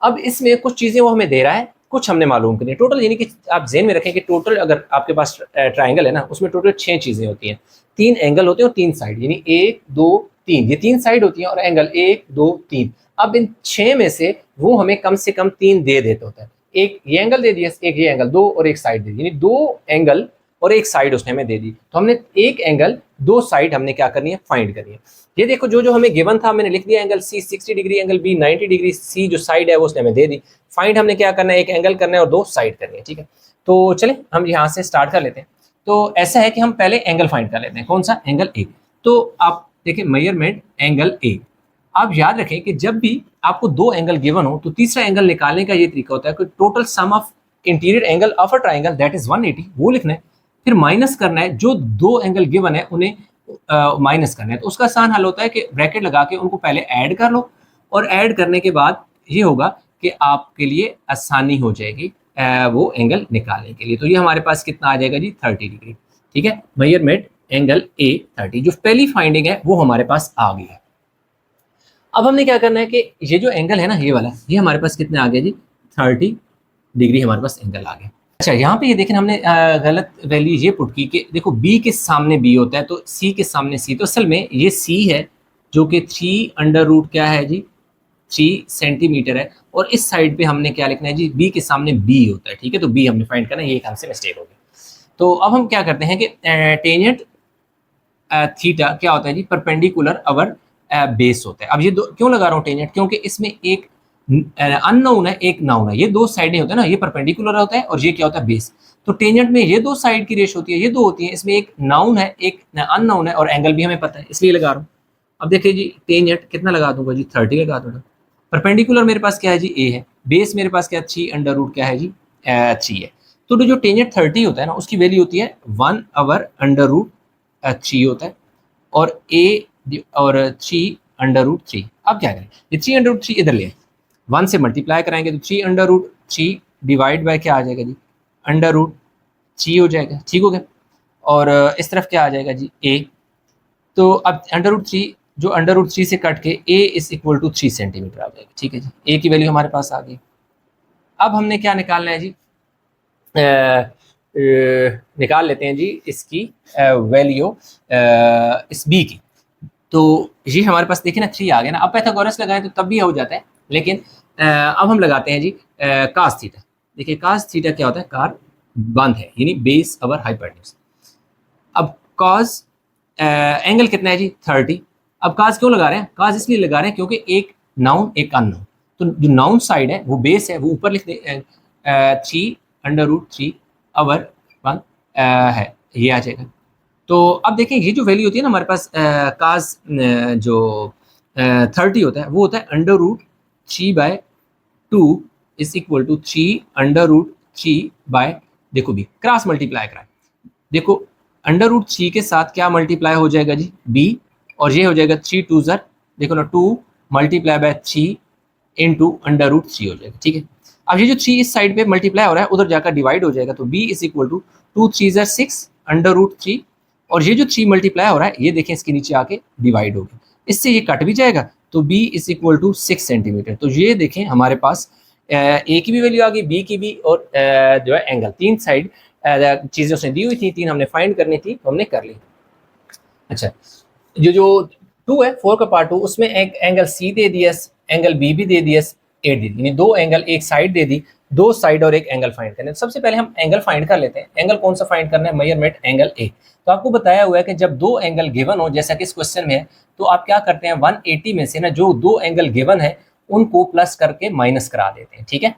अब इसमें कुछ चीज़ें वो हमें दे रहा है, कुछ हमने मालूम करनी है। टोटल यानी कि आप जेहन में रखें कि टोटल अगर आपके पास ट्राइंगल है ना, उसमें टोटल 6 चीज़ें होती हैं, 3 एंगल होते हैं और 3 साइड, यानी 1 2 3, ये 3 साइड होती हैं, और एंगल 1 2 3। अब इन 6 में से वो हमें कम से कम 3 दे देता होता है, एक ये एंगल दे दिया, एक ये एंगल, 2 और एक साइड दे दी, यानी 2 एंगल और एक साइड उसने हमें दे दी। तो हमने एक एंगल 2 साइड हमने क्या करनी है, फाइंड करनी है। ये देखो जो जो हमें गिवन था मैंने लिख दिया, angle C 60 degree, angle B 90 degree, C जो साइड है वो उसने हमें दे दी। फाइंड हमने क्या करना है, एक एंगल करना है और 2 साइड करनी है, ठीक है। तो चले हम यहाँ से स्टार्ट कर लेते हैं। तो ऐसा है कि हम पहले एंगल फाइंड कर लेते हैं, कौन सा, एंगल ए। तो आप देखिए मेजरमेंट एंगल ए, आप याद रखें कि जब भी आपको 2 एंगल गिवन हो तो तीसरा एंगल निकालने का ये तरीका होता है कि total sum of interior angle of a triangle that is 180, वो लिखना है, फिर माइनस करना है जो 2 एंगल गिवन है उन्हें माइनस करना है। तो उसका आसान हल होता है कि ब्रैकेट लगा के उनको पहले ऐड कर लो, और ऐड करने के बाद ये होगा कि आपके लिए आसानी हो जाएगी वो एंगल निकालने के लिए। तो ये हमारे पास कितना आ जाएगा जी 30 डिग्री, ठीक है। मेजरमेंट एंगल ए 30, जो पहली फाइंडिंग है वो हमारे पास आ गई है। अब हमने क्या करना है कि ये जो एंगल है ना, ये वाला, ये हमारे पास कितने आ गया जी, 30 डिग्री हमारे पास एंगल आ गया। अच्छा, यहाँ पे ये देखें हमने गलत वैल्यू ये पुट की कि देखो बी के सामने बी होता है तो सी के सामने सी, तो असल में ये सी है जो कि 3 अंडर रूट क्या है जी, 3 सेंटीमीटर है, और इस साइड पे हमने क्या लिखना है जी, बी के सामने बी होता है, ठीक है, तो बी हमने फाइंड करना है, ये एक हमसे मिस्टेक हो गई। तो अब हम क्या करते हैं कि टेंजेंट थीटा क्या होता है जी, परपेंडिकुलर अवर बेस होता है। अब ये दो क्यों लगा रहा हूँ टेंजेंट, क्योंकि इसमें एक अननोन है एक नाउन है, ये दो साइडें होते हैं ना, ये परपेंडिकुलर होता है और ये क्या होता है, बेस। तो टेंजेंट में ये दो साइड की रेश होती है, ये दो होती है, इसमें एक नाउन है एक अननाउन है, और एंगल भी हमें पता है इसलिए लगा रहा हूँ। अब देखिए जी, टेंजेंट कितना लगा दूंगा जी, 30 लगा दूंगा। परपेंडिकुलर मेरे पास क्या है जी, ए है, बेस मेरे पास क्या 3 अंडर रूट क्या है जी, 3 है। तो जो टेंजेंट 30 होता है ना, उसकी वैल्यू होती है 1/√3 होता है, और ए और 3 अंडर रूट 3। अब क्या करें, ये 3 अंडर रूट 3 इधर ले 1 से मल्टीप्लाई कराएंगे तो 3 अंडर रूट 3 डिवाइड बाय क्या आ जाएगा जी, अंडर रूट 3 हो जाएगा, ठीक हो गया। और इस तरफ क्या आ जाएगा जी, ए। तो अब अंडर रूट 3 जो अंडर रूट 3 से कट के ए इज इक्वल टू 3 सेंटीमीटर आ जाएगा, ठीक है जी, ए की वैल्यू हमारे पास आ गई। अब हमने क्या निकालना है जी, निकाल लेते हैं जी इसकी वैल्यू इस बी की। तो ये हमारे पास देखिए ना 3 आ गया ना, अब पाइथागोरस लगाएं तो तब भी हो जाता है, लेकिन अब हम लगाते हैं जी कास थीटा। देखिए कास थीटा क्या होता है, कार बंद है यानी बेस अवर हाइपोटेन्यूज। अब कॉस एंगल कितना है जी, 30। अब कास क्यों लगा रहे हैं, कास इसलिए लगा रहे हैं क्योंकि एक नाउन एक अननाउन, तो जो नाउन साइड है वो बेस है, वो ऊपर लिख दे 3 अंडर रूट 3 अवर 1 है, ये आ जाएगा। तो अब देखें ये जो वैल्यू होती है ना हमारे पास कास जो 30 होता है वो होता है under root 3/2 is equal to 3 under root 3 by, देखो भी क्रॉस मल्टीप्लाई कराए, देखो अंडर रूट 3 के साथ क्या मल्टीप्लाई हो जाएगा जी, बी, और ये हो जाएगा 3 2 ज़र, देखो ना 2 multiply by 3 into under root 3 हो जाएगा, ठीक है। अब ये जो 3 इस साइड पे मल्टीप्लाई हो रहा है उधर जाकर डिवाइड हो जाएगा, तो b इज इक्वल टू 2 3 ज़र 6 अंडर रूट 3, और ये जो 3 मल्टीप्लाई हो रहा है ये देखें इसके नीचे आके डिवाइड हो गया, इससे ये कट भी जाएगा, तो b is equal to 6 centimetre. तो ये देखें हमारे पास ए की भी वैल्यू आ गई, बी की भी, और जो है एंगल, 3 साइड चीज़ें उसने दी हुई थी, 3 हमने फाइंड करनी थी, हमने कर ली। अच्छा, जो 2 है 4 का पार्ट 2, उसमें एक एंगल सी दे दिया, एंगल बी भी दे दिया, 8 दे दी, यानी 2 एंगल एक साइड दे दी, 2 साइड और एक एंगल फाइंड करना है। सबसे पहले हम एंगल फाइंड कर लेते हैं। एंगल कौन सा फाइंड करना है, मेजरमेंट एंगल ए। तो आपको बताया हुआ है कि जब 2 एंगल गिवन हो, जैसा कि इस क्वेश्चन में है, तो आप क्या करते हैं 180 में से ना जो 2 एंगल गिवन है उनको प्लस करके माइनस करा देते हैं, ठीक है,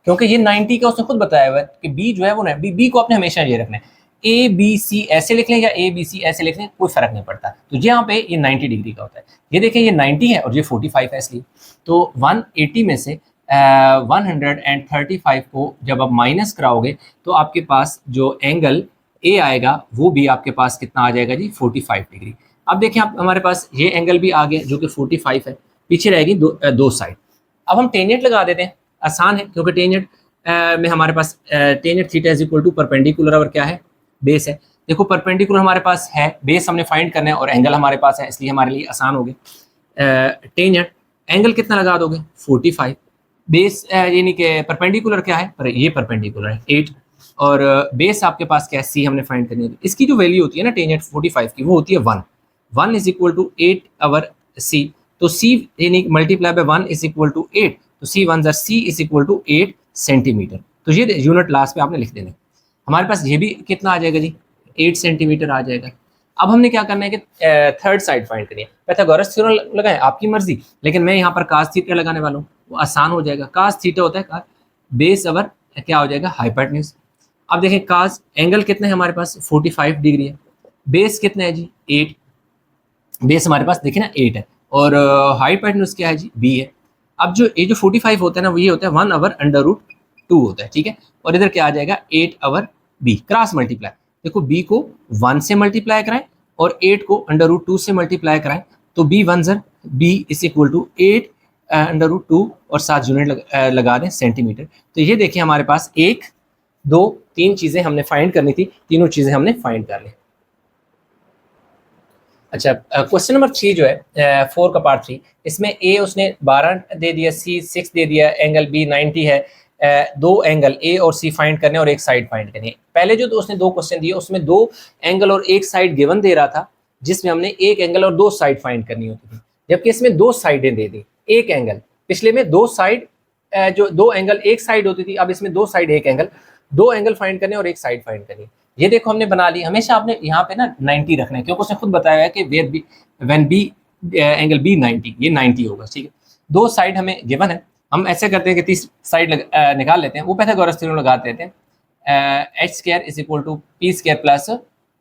क्योंकि ये 90 का उसने खुद बताया हुआ है कि बी जो है वो बी को आपने हमेशा ये रखना है, ए बी सी ऐसे लिख लें या ए बी सी ऐसे लिख लें, कोई फर्क नहीं पड़ता। तो यहाँ पे ये 90 डिग्री का होता है, ये देखें ये 90 है और ये 45 है, इसलिए तो 180 में से 135 को जब आप माइनस कराओगे तो आपके पास जो एंगल ए आएगा वो भी आपके पास कितना आ जाएगा जी, 45 डिग्री। अब देखें आप हमारे पास ये एंगल भी आ गया जो कि 45 है, पीछे रहेगी दो साइड। अब हम टेंजेंट लगा देते हैं, आसान है क्योंकि टेंजेंट में हमारे पास tangent theta is equal to perpendicular और क्या है, बेस है। देखो परपेंडिकुलर हमारे पास है, बेस हमने फाइंड करना है, और एंगल हमारे पास है, इसलिए हमारे लिए आसान हो गया। टेंजेंट एंगल कितना लगा दोगे, 45, बेस यानी कि परपेंडिकुलर क्या है, पर ये परपेंडिकुलर है 8, और बेस आपके पास क्या है, सी हमने फाइंड करनी है। इसकी जो वैल्यू होती है ना टेंजेंट 45 की, वो होती है 1 is equal to 8 over C, तो सी यानी multiply by 1 is equal to 8, तो सी 1 ज़र C is equal to 8 centimetre. तो ये यूनिट लास्ट पे आपने लिख देना। हमारे पास ये भी कितना आ जाएगा जी, 8 सेंटीमीटर आ जाएगा। अब हमने क्या करना है कि थर्ड साइड फाइंड करनी है। पाइथागोरस थ्योरम लगाएं आपकी मर्जी, लेकिन मैं यहाँ पर कास थीटा लगाने वाला हूँ, वो आसान हो जाएगा। कास थीटा होता है का बेस अवर क्या हो जाएगा, हाइपोटेन्यूज। अब देखें कास एंगल कितना है हमारे पास, 45 डिग्री है, बेस कितना है जी 8, बेस हमारे पास देखिए ना 8 है, और हाइपोटेन्यूज क्या है जी बी है। अब जो ये जो 45 होता है ना वो ये होता है 1/√2 होता है, ठीक है, और इधर क्या आ जाएगा 8 अवर बी, क्रॉस मल्टीप्लाई। देखो b को 1 से मल्टीप्लाई कराएं और 8 को √2 से मल्टीप्लाई कराएं, तो b 1 ज़र b इज इक्वल टू 8 √2 और 7 यूनिट लगा दें सेंटीमीटर। तो ये देखिए हमारे पास 1 2 3 चीज़ें हमने फाइंड करनी थी, तीनों चीज़ें हमने फाइंड कर ली। अच्छा, क्वेश्चन नंबर 3 जो है 4 का पार्ट 3, इसमें ए उसने 12 दे दिया, सी 6 दे दिया, एंगल बी 90 है, दो एंगल ए और सी फाइंड करने और एक साइड फाइंड करनी है। पहले जो उसने दो क्वेश्चन दिए उसमें दो एंगल और एक साइड गिवन दे रहा था, जिसमें हमने एक एंगल और दो साइड फाइंड करनी होती थी, जबकि इसमें दो साइडें दे दी, एक एंगल। पिछले में दो साइड, जो दो एंगल एक साइड होती थी, अब इसमें दो साइड एक एंगल, दो एंगल फाइंड करने और एक साइड फाइंड करनी। ये देखो हमने बना ली। हमेशा आपने यहाँ पे ना 90 रखना है, क्योंकि उसने खुद बताया है कि where B when B angle B 90, ये 90 होगा, ठीक है। दो साइड हमें गिवन है, हम ऐसे करते हैं कि 30 साइड निकाल लेते हैं, वो पाइथागोरस थ्योरम लगा देते हैं। H square is equal to P square plus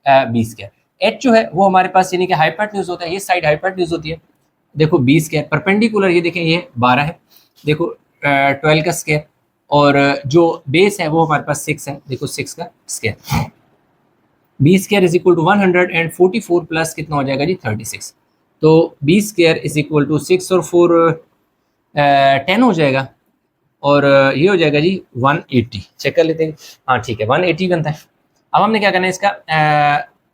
B square. H जो है वो हमारे पास यानी कि हाइपोटेन्यूज होता है, ये साइड हाइपोटेन्यूज होती है। देखो बी स्क्वायर परपेंडिकुलर, ये देखें ये 12 है, देखो 12 का स्क्वायर, और जो बेस है वो हमारे पास 6 है, देखो 6 का square. B square is equal to 144 plus कितना हो जाएगा जी 36। तो B square is equal to 6 और 4 10 हो जाएगा, और ये हो जाएगा जी 180। चेक कर लेते हैं, हाँ ठीक है 180 बनता है। अब हमने क्या करना है इसका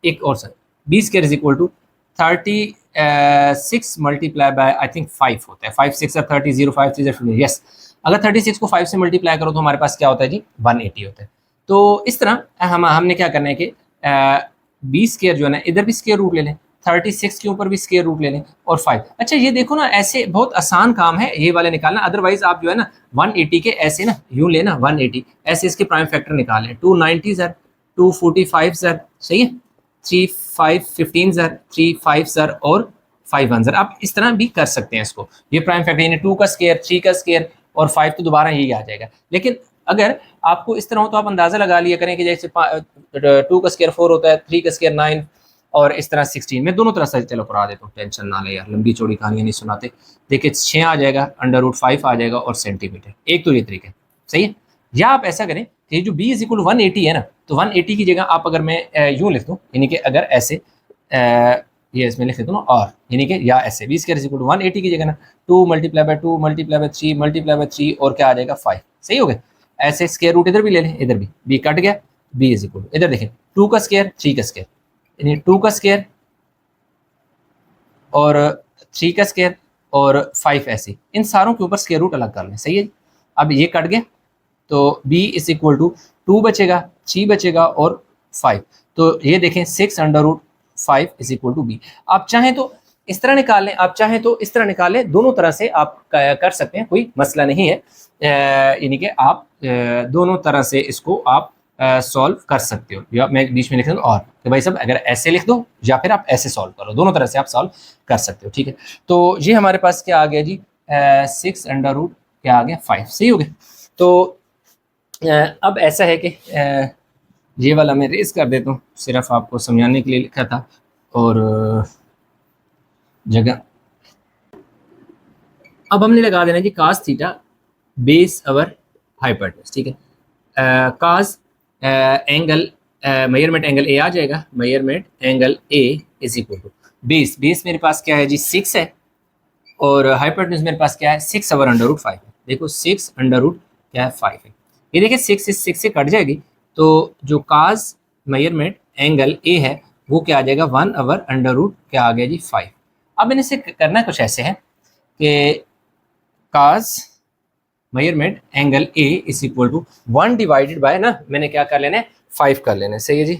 एक और sir, B square is equal to 36 multiply by I think 5 होता है, 5 6 30 0 5 3 0, यस। अगर 36 को 5 से मल्टीप्लाई करो तो हमारे पास क्या होता है जी 180 होता है। तो इस तरह हमने क्या करना है कि बी स्क्वायर जो है ना, इधर भी स्क्वायर रूट ले लें, 36 के ऊपर भी स्क्वायर रूट ले लें, और 5। अच्छा ये देखो ना, ऐसे बहुत आसान काम है ये वाले निकालना। अदरवाइज आप जो है ना 180 के ऐसे ना यूं लेना 180, ऐसे इसके प्राइम फैक्टर निकालें, 290 सर, 245 सर, सही है, 3 5 15 सर, 3 5 सर, और 5 1 सर। आप इस तरह भी कर सकते हैं इसको, ये प्राइम फैक्टर यानी 2 का स्क्वायर, 3 का स्क्वायर और 5 तो दोबारा यही आ जाएगा। लेकिन अगर आपको इस तरह हो तो आप अंदाजा लगा लिया करें कि जैसे 2 का स्क्वायर 4 होता है, 3 का स्क्वायर 9, और इस तरह 16। मैं दोनों तरह से चलो करा देता हूँ, टेंशन ना ले यार, लंबी चौड़ी कहानियां नहीं सुनाते। देखिए 6 आ जाएगा, √5 आ जाएगा, और सेंटीमीटर, एक तो ये तरीका है, सही है। या आप ऐसा करें कि जो b इज इक्वल 180 है ना, तो 180 की जगह आप अगर मैं यूं लिख दूँ, यानी कि अगर ऐसे ये इसमें लिख देता हूँ, और यानी कि या ऐसे b square is equal to 180 की जगह ना 2 multiply by 2 multiply by 3 multiply by 3, और क्या आ जाएगा 5, सही हो गया। ऐसे स्क्वायर रूट इधर भी ले लें, इधर भी b कट गया, b इज इक्वल टू इधर देखें 2 का स्क्वायर 3 का स्क्वायर, यानी 2 का स्क्वायर और 3 का स्क्वायर और 5, ऐसे इन सारों के ऊपर स्क्वायर रूट अलग कर लें, सही है। अब ये कट गया तो b इज इक्वल टू 2 बचेगा, 3 बचेगा और 5। तो ये देखें 6√5 इज इक्वल टू b। आप चाहें तो इस तरह निकाल लें, आप चाहें तो इस तरह निकाल लें, दोनों तरह से आप कर सकते हैं, कोई मसला नहीं है। यानी कि आप दोनों तरह से इसको आप सॉल्व कर सकते हो। या मैं बीच में लिख दूँ और कि भाई साहब अगर ऐसे लिख दो या फिर आप ऐसे सॉल्व करो, दोनों तरह से आप सॉल्व कर सकते हो, ठीक है। तो ये हमारे पास क्या आ गया जी 6 क्या आ गया 5, सही हो गया। तो अब ऐसा है कि ये वाला मैं रेस कर देता हूँ, सिर्फ आपको समझाने के लिए लिखा था, और जगह अब हमने लगा देना जी cos theta base over hypotenuse, ठीक है। Cos angle measurement angle A आ जाएगा, measurement angle A is equal to base, base मेरे पास क्या है जी 6 है, और हाइपोटेन्यूज मेरे पास क्या है 6/√5 है। देखो 6 क्या है 5 है, ये देखिए 6 इस 6 से कट जाएगी, तो जो काज मेजरमेंट एंगल ए है वो क्या आ जाएगा 1/√, क्या आ गया जी 5। अब मैंने इसे करना कुछ ऐसे है कि काज measurement angle A is equal to 1 divided by ना, मैंने क्या कर लेना है 5 कर लेना है, सही है जी।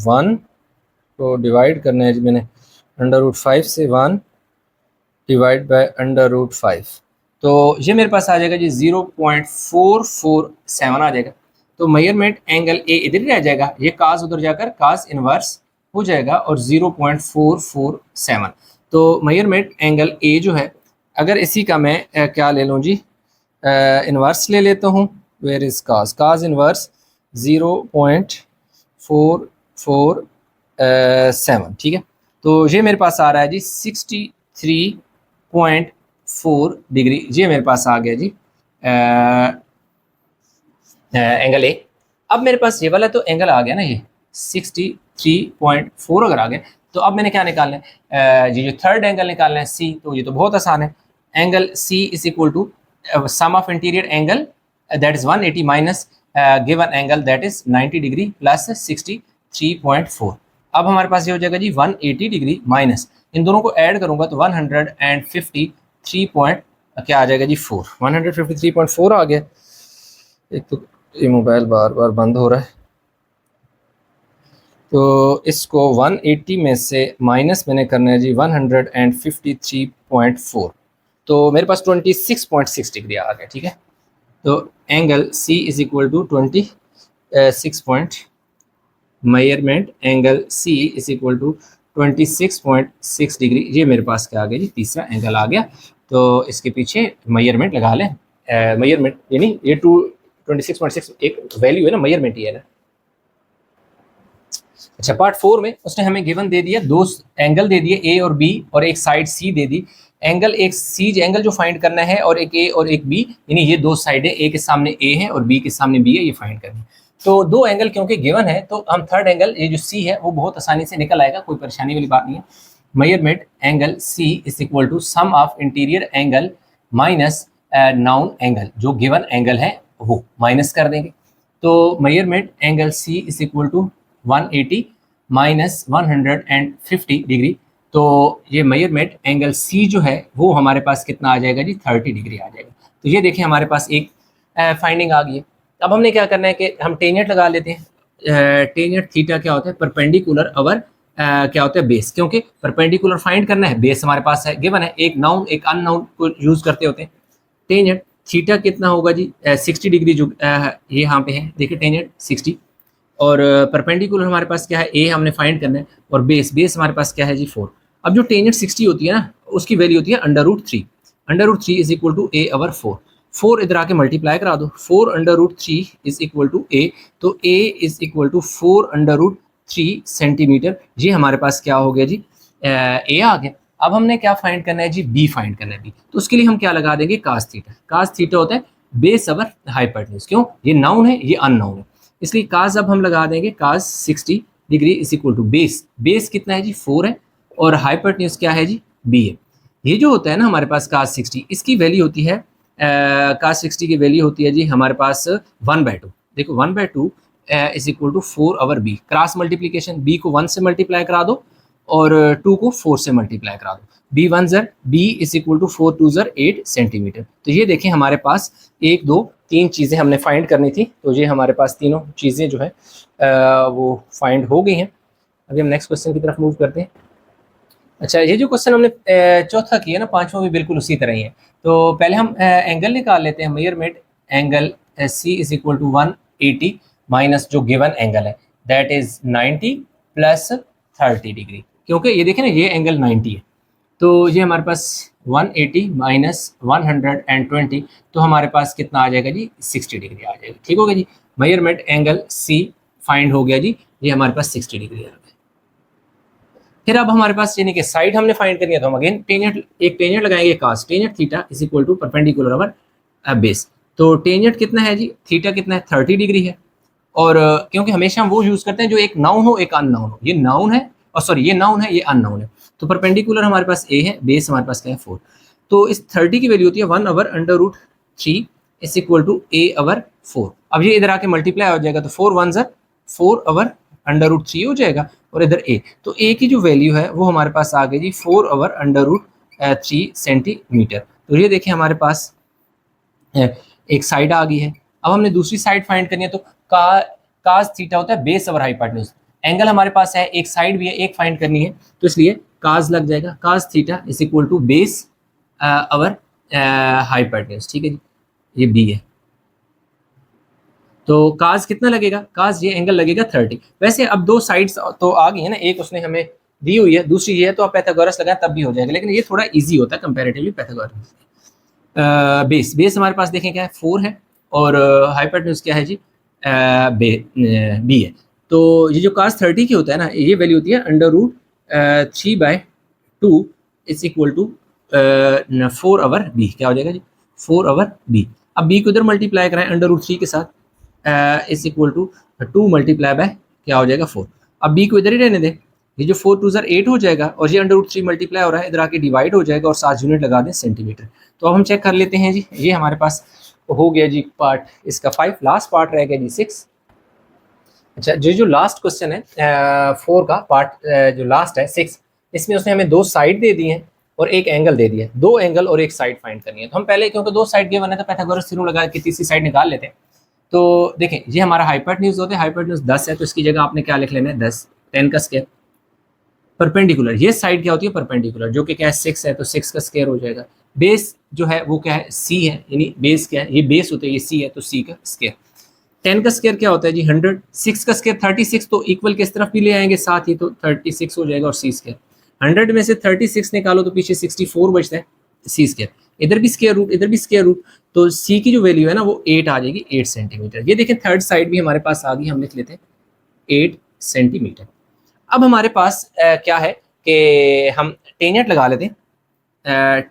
1 को डिवाइड करना है जी मैंने √5 से, 1 डिवाइड बाय √5, तो ये मेरे पास आ जाएगा जी 0.447 आ जाएगा। तो मेजरमेंट एंगल ए इधर ही रह जाएगा, ये काज उधर जाकर काज इनवर्स हो जाएगा, और 0.447। तो मेजरमेंट एंगल ए जो है, अगर इसी का मैं क्या ले लूँ जी इनवर्स ले लेता हूँ, where is cos, cos inverse 0.447, ठीक है। तो ये मेरे पास आ रहा है जी 63.4 डिग्री, ये मेरे पास आ गया जी एंगल ए। अब मेरे पास ये वाला तो एंगल आ गया ना, ये 63.4 अगर आ गया, तो अब मैंने क्या निकालना है ये जो थर्ड एंगल निकालना है सी, तो ये तो बहुत आसान है। Angle C is equal to sum of interior angle that is 180 minus given angle that is 90 degree plus 63.4। अब हमारे पास ये हो जाएगा जी 180 डिग्री माइनस, इन दोनों को ऐड करूंगा तो 153 पॉइंट क्या आ जाएगा जी 4, 153.4 आ गया। एक तो ये मोबाइल बार बार बंद हो रहा है, तो इसको 180 में से माइनस मैंने करना है जी 153.4, तो मेरे पास 26.6 डिग्री आ गया। ठीक है, तो angle C is equal to 26 point, measurement angle C is equal to 26.6 degree, ये मेरे पास क्या आ गया जी तीसरा एंगल आ गया। तो इसके पीछे मेजरमेंट लगा लें, मेजरमेंट यानी ये 26.6 एक वैल्यू है ना, मेजरमेंट ही है ना। अच्छा, पार्ट 4 में उसने हमें गिवन दे दिया, दो एंगल दे दिए ए और बी और एक साइड सी दे दी। एंगल एक सी एंगल जो फाइंड करना है और एक ए और एक बी, यानी ये दो साइडें, ए के सामने ए है और बी के सामने बी है, ये फाइंड करनी है। तो दो एंगल क्योंकि गिवन है तो हम थर्ड एंगल ये जो सी है वो बहुत आसानी से निकल आएगा, कोई परेशानी वाली बात नहीं है। Measurement angle C is equal to sum of interior angle minus known angle, जो गिवन एंगल है वो माइनस कर देंगे। तो measurement angle C is equal to 180 minus 150 degree, तो ये मेजरमेंट एंगल सी जो है वो हमारे पास कितना आ जाएगा जी 30 डिग्री आ जाएगा। तो ये देखिए हमारे पास एक फाइंडिंग आ गई है। अब हमने क्या करना है कि हम टेंजेंट लगा लेते हैं। टेंजेंट थीटा क्या होता है, परपेंडिकुलर अवर क्या होता है बेस, क्योंकि परपेंडिकुलर फाइंड करना है, बेस हमारे पास है गिवन है, एक नाउन एक अननाउन को यूज करते होते हैं। टेंजेंट थीटा कितना होगा जी 60 डिग्री, जो ये यहाँ पे है देखिए टेंजेंट 60, और परपेंडिकुलर हमारे पास क्या है ए हमने फाइंड करना है, और बेस हमारे पास क्या है जी 4। अब जो टेंजेंट 60 होती है ना उसकी वैल्यू होती है √3, √3 is equal to A over 4 इधर आके मल्टीप्लाई करा दो, 4 √3 इज इक्वल टू ए, तो ए इज इक्वल टू 4 √3 सेंटीमीटर, ये हमारे पास क्या हो गया जी ए आ गया। अब हमने क्या फाइंड करना है जी बी फाइंड करना है बी, तो उसके लिए हम क्या लगा देंगे कास थीटा। कास थीटा होता है बेस ओवर हाइपोटेन्यूज, क्यों ये नाउन है ये अननाउन है, इसलिए कास अब हम लगा देंगे cos 60 degree is equal to base कितना है जी 4 है और हाइपोटेन्यूज क्या है जी बी है। ये जो होता है ना हमारे पास कास 60, इसकी वैल्यू होती है कास 60 की वैल्यू होती है जी हमारे पास 1/2। देखो 1/2 is equal to 4 over B, cross multiplication, B को 1 से मल्टीप्लाई करा दो और 2 को 4 से मल्टीप्लाई करा दो, बी 1 ज़र बी इज इक्वल टू 4 2 ज़र 8 सेंटीमीटर। तो ये देखें हमारे पास 1 2 3 चीज़ें हमने फाइंड करनी थी, तो ये हमारे पास तीनों चीज़ें जो है वो फाइंड हो गई हैं। अभी हम नेक्स्ट क्वेश्चन की तरफ मूव करते हैं। अच्छा, ये जो क्वेश्चन हमने चौथा किया ना, पांचवा भी बिल्कुल उसी तरह ही है। तो पहले हम एंगल निकाल लेते हैं। Measurement angle C is equal to 180 minus जो गिवन एंगल है दैट इज 90 प्लस 30 डिग्री, क्योंकि ये देखें ना ये एंगल 90 है, तो ये हमारे पास 180 माइनस 120, तो हमारे पास कितना आ जाएगा जी 60 डिग्री आ जाएगा। ठीक हो गया जी, मेजरमेंट एंगल सी फाइंड हो गया जी, ये हमारे पास 60 डिग्री आ गया। फिर अब हमारे पास यानी कि साइड हमने फाइंड करनी है, तो हम अगेन टेंजेंट लगाएंगे cos tangent theta is equal to perpendicular over base. तो टेंजेंट कितना है जी थीटा कितना है 30 डिग्री है, और क्योंकि हमेशा हम वो यूज करते हैं जो एक नाउन हो एक अननाउन हो, ये नाउन है और सॉरी ये नाउन है ये अननाउन है, तो परपेंडिकुलर हमारे पास ए है, बेस हमारे पास क्या है 4, तो इस 30 की वैल्यू होती है 1 over √3 is equal to A over 4। अब ये इधर आके मल्टीप्लाई हो जाएगा, तो 4 1 ज़र 4 ओवर √3 हो जाएगा, और इधर ए, तो ए की जो वैल्यू है वो हमारे पास आ गई जी 4 ओवर √3 सेंटीमीटर। तो ये देखिए हमारे पास एक साइड आ गई है। अब हमने दूसरी साइड फाइंड करनी है, तो कास थीटा होता है बेस ओवर हाइपोटेन्यूज, एंगल हमारे पास है एक साइड भी है एक फाइंड करनी है, तो इसलिए कास लग जाएगा, cos theta is equal to base over hypotenuse. ठीक है जी, ये बी है, तो काज कितना लगेगा, काज ये एंगल लगेगा 30। वैसे अब दो साइड्स तो आ गई है ना, एक उसने हमें दी हुई है, दूसरी ये है, तो आप पैथागोरस लगाएं तब भी हो जाएगा, लेकिन ये थोड़ा इजी होता है कंपैरेटिवली पैथागोरस। बेस हमारे पास देखें क्या है 4 है, और हाइपोटेन्यूज क्या है जी बी है। तो ये जो काज 30 की होता है ना, ये वैल्यू होती है √3/2 is equal to 4 over B, क्या हो जाएगा जी 4 ओवर बी। अब बी को इधर मल्टीप्लाई कराएं √3 के साथ, is equal to 2 multiply by क्या हो जाएगा 4। अब बी को इधर ही रहने दें, ये जो 4 2 8 हो जाएगा और ये √3 मल्टीप्लाई हो रहा है, इधर आके डिवाइड हो जाएगा और 7 यूनिट लगा दें सेंटीमीटर। तो अब हम चेक कर लेते हैं जी, ये हमारे पास हो गया जी पार्ट इसका 5, लास्ट पार्ट रह गया जी 6। अच्छा, जो लास्ट क्वेश्चन है 4 का पार्ट जो लास्ट है 6, इसमें उसने हमें 2 साइड दे दी हैं और एक एंगल दे दिया है, 2 एंगल और एक साइड फाइंड करनी है। तो हम पहले क्योंकि 2 साइड गिवन है तो पाइथागोरस थ्योरम लगा के तीसरी साइड निकाल लेते हैं। तो देखें ये हमारा हाइपोटेन्यूज होता है, हाइपोटेन्यूज 10 है तो इसकी जगह आपने क्या लिख लेना है 10, 10 का स्क्वायर। परपेंडिकुलर ये साइड क्या होती है परपेंडिकुलर, जो कि क्या है 6 है तो 6 का स्क्वायर हो जाएगा। बेस जो है वो क्या है c है, यानी बेस क्या है, ये बेस होता है, ये c है तो c का स्क्वायर। 10 का स्क्वायर क्या होता है जी 100, 6 का स्क्वायर 36, तो इक्वल किस तरफ भी ले आएंगे साथ ही, तो 36 हो जाएगा और c स्क्वायर। 100 में से 36 निकालो तो पीछे 64 बचता है, c स्क्वायर। इधर भी स्क्वायर रूट, इधर भी स्क्वायर रूट, तो c की जो वैल्यू है ना वो 8 आ जाएगी, 8 सेंटीमीटर। ये देखें थर्ड साइड भी हमारे पास आ गई, हम लिख लेते हैं 8 सेंटीमीटर। अब हमारे पास क्या है कि हम टेंजेंट लगा लेते हैं,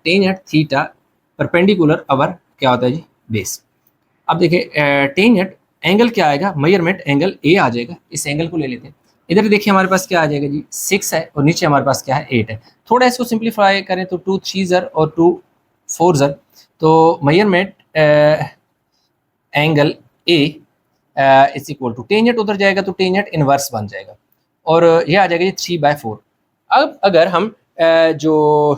टेंजेंट थीटा परपेंडिकुलर अवर क्या होता है जी बेस। अब देखिए टेंजेंट एंगल क्या आएगा, मेजरमेंट एंगल ए आ जाएगा, इस एंगल को ले लेते हैं। इधर देखिए हमारे पास क्या आ जाएगा जी 6 है और नीचे हमारे पास क्या है 8 है। थोड़ा इसको सिंप्लीफाई करें तो 2 3 ज़र और 2 4 ज़र, तो measurement angle A is equal to tangent उधर जाएगा तो टेंजेंट इनवर्स बन जाएगा और ये आ जाएगा जी 3/4। अब अगर हम जो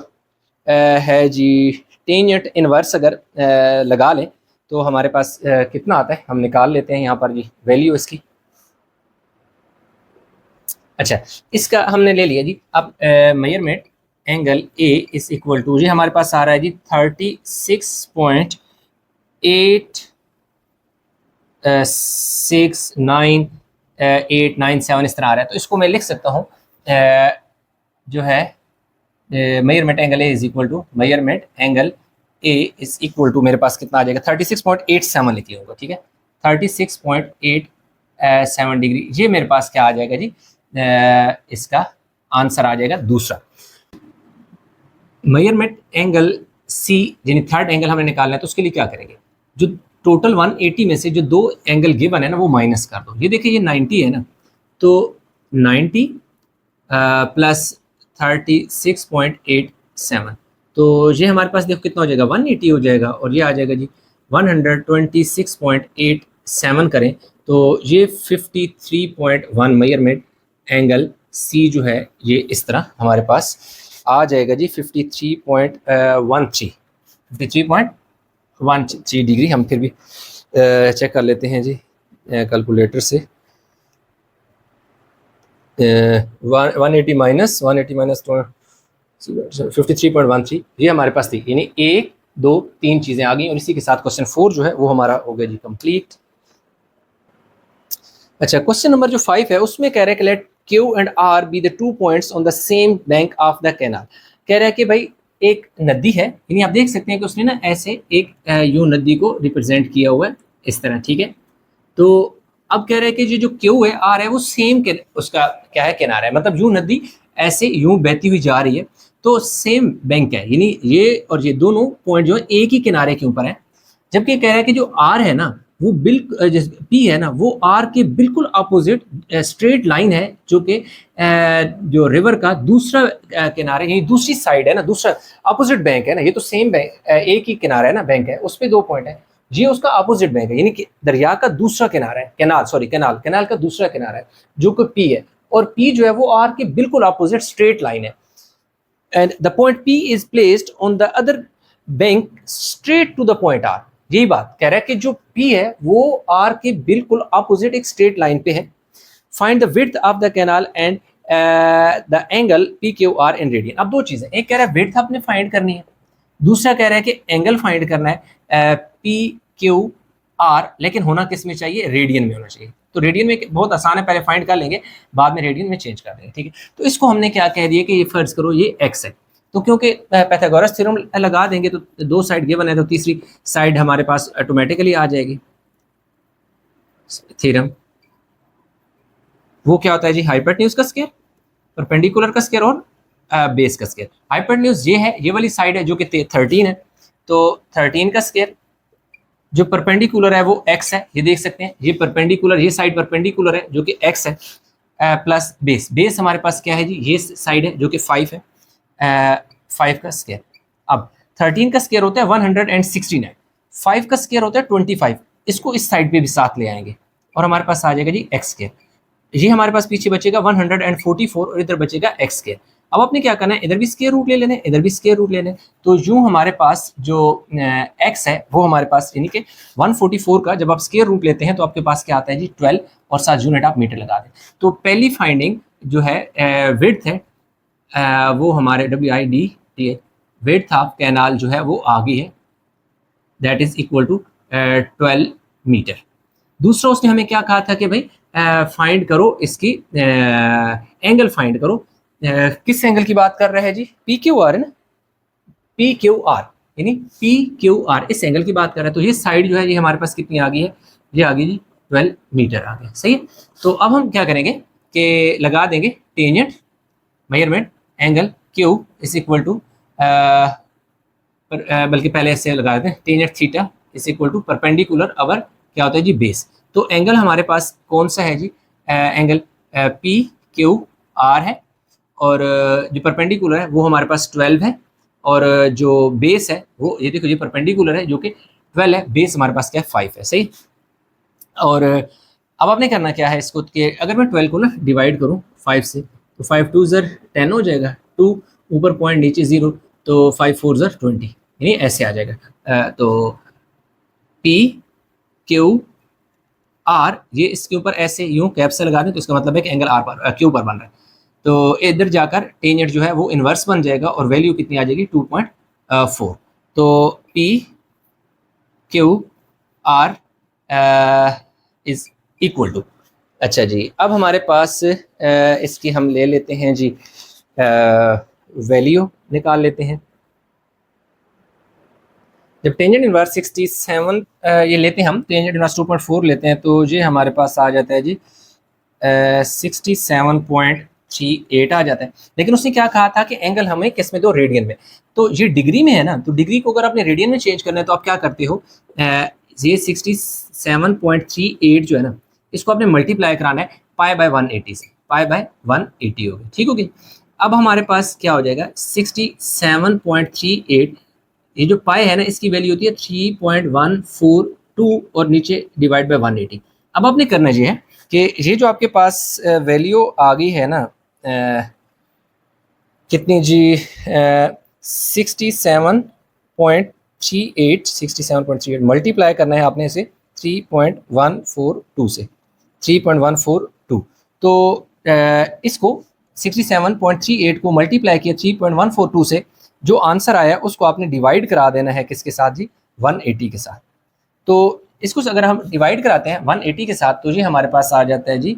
है जी टेंजेंट इनवर्स अगर लगा लें तो हमारे पास कितना आता है, हम निकाल लेते हैं यहाँ पर जी वैल्यू इसकी। अच्छा, इसका हमने ले लिया जी। अब measurement angle A is equal to, ये हमारे पास आ रहा है जी 36.869 इस तरह आ रहा है। तो इसको मैं लिख सकता हूँ जो है measurement angle A is equal to measurement angle A is equal to मेरे पास कितना आ जाएगा 36.87 लिखी होगा, ठीक है 36.87 डिग्री। ये मेरे पास क्या आ जाएगा जी, इसका आंसर आ जाएगा दूसरा। मेजरमेंट एंगल सी यानी थर्ड एंगल हमें निकालना है, तो उसके लिए क्या करेंगे, जो टोटल 180 में से जो 2 एंगल गिवन है ना वो माइनस कर दो। ये देखिए ये 90 है ना, तो 90 प्लस 36.87, तो ये हमारे पास देखो कितना हो जाएगा 180 हो जाएगा और ये आ जाएगा जी 126.87 करें तो ये 53.1 मेजरमेंट एंगल सी जो है ये इस तरह हमारे पास आ जाएगा जी 53.13 डिग्री। हम फिर भी चेक कर लेते हैं जी कैलकुलेटर से। 180 माइनस 53.13 ये हमारे पास थी, यानी 1 2 3 चीज़ें आ गई और इसी के साथ क्वेश्चन 4 जो है वो हमारा हो गया जी कंप्लीट। अच्छा, क्वेश्चन नंबर जो 5 है उसमें कह रहा है कि let Q and R be the 2 points on the same bank of the canal. कह रहा है कि भाई एक नदी है, यानी आप देख सकते हैं कि उसने ना ऐसे एक यूं नदी को रिप्रेजेंट किया हुआ है इस तरह, ठीक है। तो अब कह रहा है कि जो Q है R है वो सेम के उसका क्या है किनारा है, मतलब यूं नदी ऐसे यूं बहती हुई जा रही है तो सेम बैंक है, यानी ये और ये दोनों पॉइंट जो है एक ही किनारे के ऊपर है। जबकि कह रहा है कि जो R है ना वो बिल्कुल P है ना वो R के बिल्कुल अपोजिट स्ट्रेट लाइन है, जो कि जो रिवर का दूसरा किनारे यानी दूसरी साइड है ना, दूसरा अपोजिट बैंक है ना, ये तो सेम बैंक एक ही किनारा है ना बैंक है, उस पर 2 पॉइंट है, ये उसका अपोजिट बैंक है, यानी कि दरिया का दूसरा किनारा है, कैनाल का दूसरा किनारा है जो कि P है, और P जो है वो R के बिल्कुल अपोजिट स्ट्रेट लाइन है। And the point P is placed on the other bank straight to the point R। यही बात कह रहा है कि जो P है वो R के बिल्कुल अपोजिट एक स्ट्रेट लाइन पे है। Find the width of the canal and the angle PQR in radian. अब 2 चीजें, एक कह रहा है विड्थ आपने फाइंड करनी है, दूसरा कह रहा है कि एंगल फाइंड करना है PQR, लेकिन होना किस में चाहिए, रेडियन में होना चाहिए। तो रेडियन में बहुत आसान है, पहले फाइंड कर लेंगे बाद में रेडियन में चेंज कर देंगे, ठीक है। तो इसको हमने क्या कह दिया कि ये फर्ज करो ये x है, तो क्योंकि पाइथागोरस थ्योरम लगा देंगे तो 2 साइड गिवन है तो तीसरी साइड हमारे पास ऑटोमेटिकली आ जाएगी। थ्योरम वो क्या होता है जी, हाइपोटेन्यूज का स्क्वायर, परपेंडिकुलर का स्क्वायर और बेस का स्क्वायर। हाइपोटेन्यूज ये है, ये वाली साइड है जो कि 13 है, तो 13 का स्क्वायर, जो परपेंडिकुलर है वो x है, ये देख सकते हैं, ये परपेंडिकुलर, ये साइड परपेंडिकुलर है जो कि x है, प्लस बेस। बेस हमारे पास क्या है जी, ये साइड है जो कि 5 है, 5 का स्क्वायर। अब 13 का स्क्वायर होता है 169, 5 का स्क्वायर होता है 25। इसको इस साइड पे भी साथ ले आएंगे और हमारे पास आ जाएगा जी एक्स स्क्वायर। ये हमारे पास पीछे बचेगा 144 और इधर बचेगा एक्स स्क्वायर। अब आपने क्या करना है, इधर भी स्क्वायर रूट ले लेना है, इधर भी स्क्वायर रूट ले लें। तो यूं हमारे पास जो एक्स है वो हमारे पास यानी कि 144 का जब आप स्क्वायर रूट लेते हैं तो आपके पास क्या आता है जी 12 और 7 यूनिट आप मीटर लगा दें। तो पहली फाइंडिंग जो है विड्थ है वो हमारे WIDT विड्थ ऑफ कैनाल जो है वो आ गई है, that is equal to 12 metre. दूसरा उसने हमें क्या कहा था कि भाई फाइंड करो इसकी एंगल फाइंड करो। किस एंगल की बात कर रहे हैं जी, PQR है ना, PQR यानी PQR इस एंगल की बात कर रहे हैं। तो ये साइड जो है ये हमारे पास कितनी आ गई है, ये आ गई जी 12 मीटर आ गई, सही है। तो अब हम क्या करेंगे कि लगा देंगे tangent measurement angle Q is equal to बल्कि पहले ऐसे लगा देते हैं, tangent theta is equal to perpendicular over क्या होता है जी बेस। तो एंगल हमारे पास कौन सा है जी, एंगल PQR है और जो परपेंडिकुलर है वो हमारे पास 12 है और जो बेस है वो ये देखो ये परपेंडिकुलर है जो कि 12 है, बेस हमारे पास क्या है 5 है, सही। और अब आपने करना क्या है इसको कि अगर मैं 12 को ना डिवाइड करूँ 5 से तो 5 2 ज़र 10 हो जाएगा, 2 ऊपर पॉइंट नीचे 0 तो 5 4 ज़र 20 यानी ऐसे आ जाएगा। तो PQR ये इसके ऊपर ऐसे यूं कैप से लगा दें तो इसका मतलब है कि एंगल R पर Q पर बन रहा है। तो इधर जाकर टेंजेंट जो है वो इन्वर्स बन जाएगा और वैल्यू कितनी आ जाएगी 2.4। तो PQR इज इक्वल टू, अच्छा जी अब हमारे पास इसकी हम ले लेते हैं जी वैल्यू निकाल लेते हैं। जब टेंजेंट इनवर्स 67 ये लेते हैं हम, टेंजेंट इनवर्स 2.4 लेते हैं तो ये हमारे पास आ जाता है जी 67.38 आ जाता है। लेकिन उसने क्या कहा था कि एंगल हमें किस में दो, रेडियन में। तो ये डिग्री में है ना, तो डिग्री को अगर आपने रेडियन में चेंज करना है तो आप क्या करते हो, ये 67.38 जो है ना इसको आपने मल्टीप्लाई कराना है पाई बाय 180 से, पाई बाय 180 हो गई, ठीक होगी। अब हमारे पास क्या हो जाएगा 67.38, ये जो पाई है ना इसकी वैल्यू होती है 3.142 और नीचे डिवाइड बाय 180। अब आपने करना ये है कि ये जो आपके पास वैल्यू आ गई है ना कितनी जी 67.38 मल्टीप्लाई करना है आपने इसे 3.142 से, 3.142। तो इसको 67.38 को मल्टीप्लाई किया 3.142 से, जो आंसर आया उसको आपने डिवाइड करा देना है किसके साथ जी 180 के साथ। तो इसको अगर हम डिवाइड कराते हैं 180 के साथ तो ये हमारे पास आ जाता है जी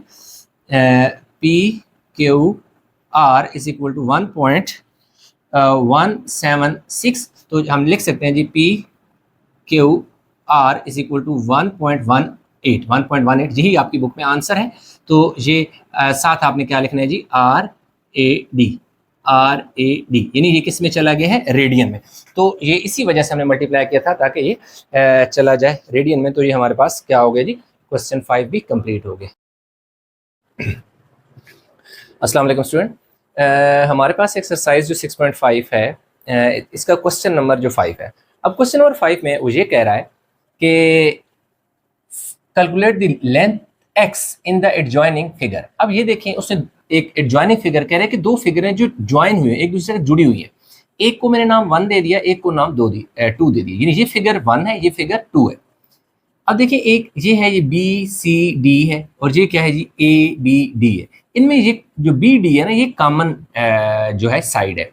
PQR इज इक्वल टू 1.176। तो हम लिख सकते हैं जी PQR इज इक्वल टू 1.18 यही आपकी बुक में आंसर है। तो ये साथ आपने क्या लिखना है जी RAD यानी ये किस में चला गया है, रेडियन में। तो ये इसी वजह से हमने मल्टीप्लाई किया था ताकि ये चला जाए रेडियन में। तो ये हमारे पास क्या हो गया जी, क्वेश्चन 5 भी कंप्लीट हो गया। अस्सलाम वालेकुम स्टूडेंट, हमारे पास एक्सरसाइज जो 6.5 है इसका क्वेश्चन नंबर जो 5 है। अब क्वेश्चन नंबर 5 में वो ये कह रहा है कि calculate the length x in the adjoining figure. अब ये देखें उसने एक एडजॉइनिंग फिगर कह रहे हैं कि दो फिगरें जो ज्वाइन हुई है एक दूसरे से जुड़ी हुई है, एक को मैंने नाम 1 दे दिया, एक को नाम 2 दे दिया, यानी ये फिगर 1 है ये फिगर 2 है। अब देखिए एक ये है ये BCD है और ये क्या है जी ABD है। इनमें ये जो BD है ना ये कॉमन जो है साइड है।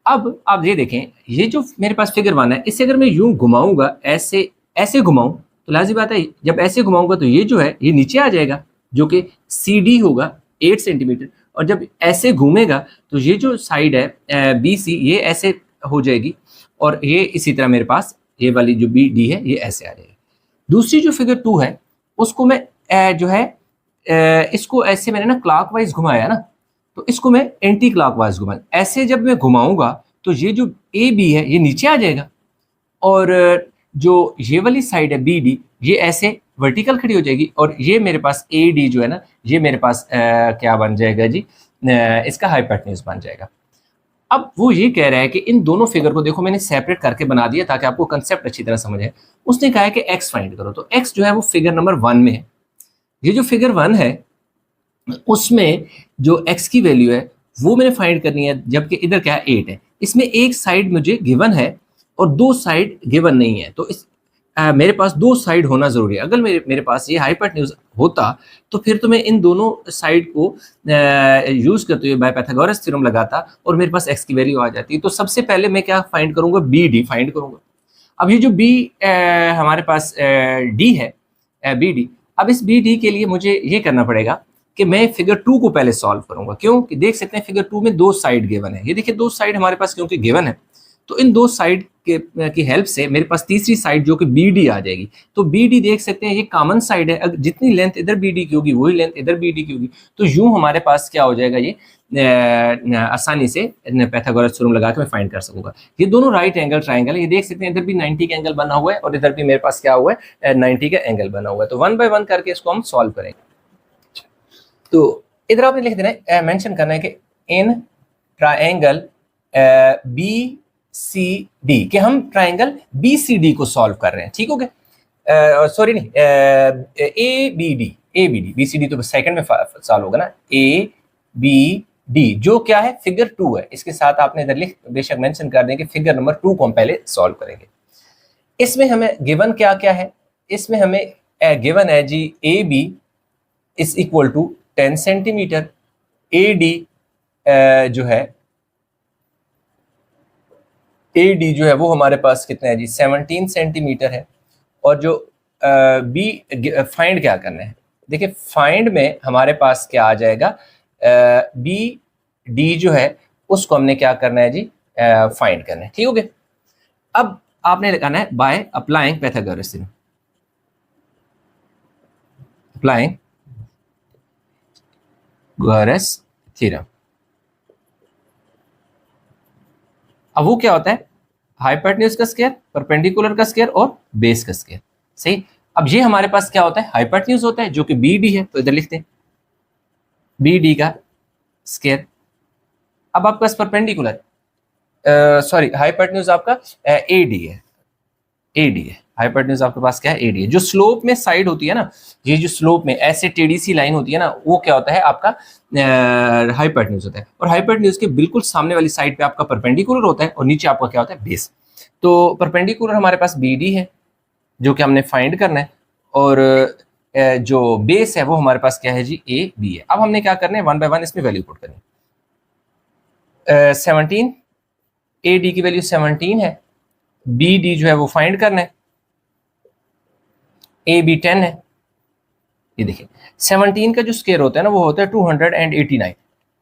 अब आप ये देखें ये जो मेरे पास फिगर 1 है इससे अगर मैं यूं घुमाऊंगा ऐसे ऐसे घुमाऊं तो लाज़िम बात है जब ऐसे घुमाऊंगा तो ये जो है ये नीचे आ जाएगा जो कि CD होगा 8 सेंटीमीटर, और जब ऐसे घूमेगा तो ये जो साइड है BC ये ऐसे हो जाएगी और ये इसी तरह मेरे पास ये वाली जो BD है ये ऐसे आ जाएगी। दूसरी जो फिगर 2 है उसको मैं जो है इसको ऐसे मैंने ना क्लॉकवाइज घुमाया ना, तो इसको मैं एंटी क्लॉकवाइज घुमाया। ऐसे जब मैं घुमाऊंगा तो ये जो AB है ये नीचे आ जाएगा और जो ये वाली साइड है बी डी, ये ऐसे वर्टिकल खड़ी हो जाएगी और ये मेरे पास ए डी जो है ना, ये मेरे पास क्या बन जाएगा जी, इसका हाइपोटेन्यूज बन जाएगा। अब वो ये कह रहा है कि इन दोनों फिगर को देखो मैंने सेपरेट करके बना दिया ताकि आपको कंसेप्ट अच्छी तरह समझ आए। उसने कहा है कि एक्स फाइंड करो, तो एक्स जो है वो फिगर नंबर 1 में है। ये जो फिगर 1 है उसमें जो एक्स की वैल्यू है वो मैंने फाइंड करनी है, जबकि इधर क्या है 8 है। इसमें एक साइड मुझे गिवन है और दो साइड गिवन नहीं है, तो इस मेरे पास दो साइड होना जरूरी है। अगर मेरे पास ये हाइपोटेन्यूज होता तो फिर तो मैं इन दोनों साइड को यूज करते हुए बाय पाइथागोरस थ्योरम लगाता और मेरे पास एक्स की वैल्यू आ जाती। तो सबसे पहले मैं क्या फाइंड करूंगा, बी डी फाइंड करूंगा। अब ये जो बी हमारे पास डी है, बी डी, अब इस बी डी के लिए मुझे ये करना पड़ेगा कि मैं फिगर 2 को पहले सॉल्व करूंगा। क्यों कि देख सकते हैं फिगर 2 में दो साइड गिवन है। ये देखिए दो साइड हमारे पास क्योंकि गिवन है, तो इन दो साइड की हेल्प से मेरे पास तीसरी साइड जो कि बी डी आ जाएगी। तो बी डी देख सकते हैं ये कॉमन साइड है, अगर जितनी लेंथ इधर बी डी की होगी वही लेंथ इधर बी डी की होगी। तो यूं हमारे पास क्या हो जाएगा, ये आसानी से पाइथागोरस थ्योरम लगा के मैं फाइंड कर सकूंगा। ये दोनों राइट एंगल ट्राइंगल है। ये देख सकते हैं इधर भी 90 का एंगल बना हुआ है और इधर भी मेरे पास क्या हुआ है 90 का एंगल बना हुआ है। तो 1 बाय 1 करके इसको हम सॉल्व करेंगे। तो इधर आपने लिख देना है, मेंशन करना है कि in triangle B C D, कि हम ट्राइंगल बी सी डी को सॉल्व कर रहे हैं। ठीक हो गया, सॉरी नहीं, A B D, A B D, B C D तो सेकंड में सॉल्व होगा ना। ए बी डी जो क्या है फिगर 2 है, इसके साथ आपने इधर लिख बेशक मेंशन कर दें कि फिगर नंबर 2 को हम पहले सॉल्व करेंगे। इसमें हमें गिवन क्या क्या है, इसमें हमें गिवन है जी A B is equal to 10 centimetre, A D जो है ए डी जो है वो हमारे पास कितना है जी 17 सेंटीमीटर है। और जो बी फाइंड क्या करना है, देखिए फाइंड में हमारे पास क्या आ जाएगा, बी डी जो है उसको हमने क्या करना है जी फाइंड करना है। ठीक हो गया। अब आपने लगाना है bye applying Pythagoras theorem, applying Pythagoras theorem. अब वो क्या होता है, हाइपोटेन्यूज का स्क्वायर, परपेंडिकुलर का स्क्वायर और बेस का स्क्वायर। सही। अब ये हमारे पास क्या होता है, हाइपोटेन्यूज होता है जो कि बी डी है, तो इधर लिखते हैं बी डी का स्क्वायर। अब आपके पास परपेंडिकुलर, सॉरी हाइपोटेन्यूज आपका ए डी है, ए डी है। हाइपोटेन्यूज आपके पास क्या है, ए डी है। जो स्लोप में साइड होती है ना, ये जो स्लोप में ऐसे टेढ़ी सी लाइन होती है ना, वो क्या होता है आपका हाइपोटेन्यूज होता है। और हाइपोटेन्यूज के बिल्कुल सामने वाली साइड पे आपका परपेंडिकुलर होता है और नीचे आपका क्या होता है बेस। तो परपेंडिकुलर हमारे पास बी डी है जो कि हमने फाइंड करना है, और जो बेस है वो हमारे पास क्या है जी ए बी है। अब हमने क्या करना है 1 बाय 1 इसमें वैल्यू पुट करनी है। 17 ए डी की वैल्यू 17 है, बी डी जो है वो फाइंड करना है, ए बी 10 है। ये देखिए 17 का जो स्क्वायर होता है ना वो होता है 289।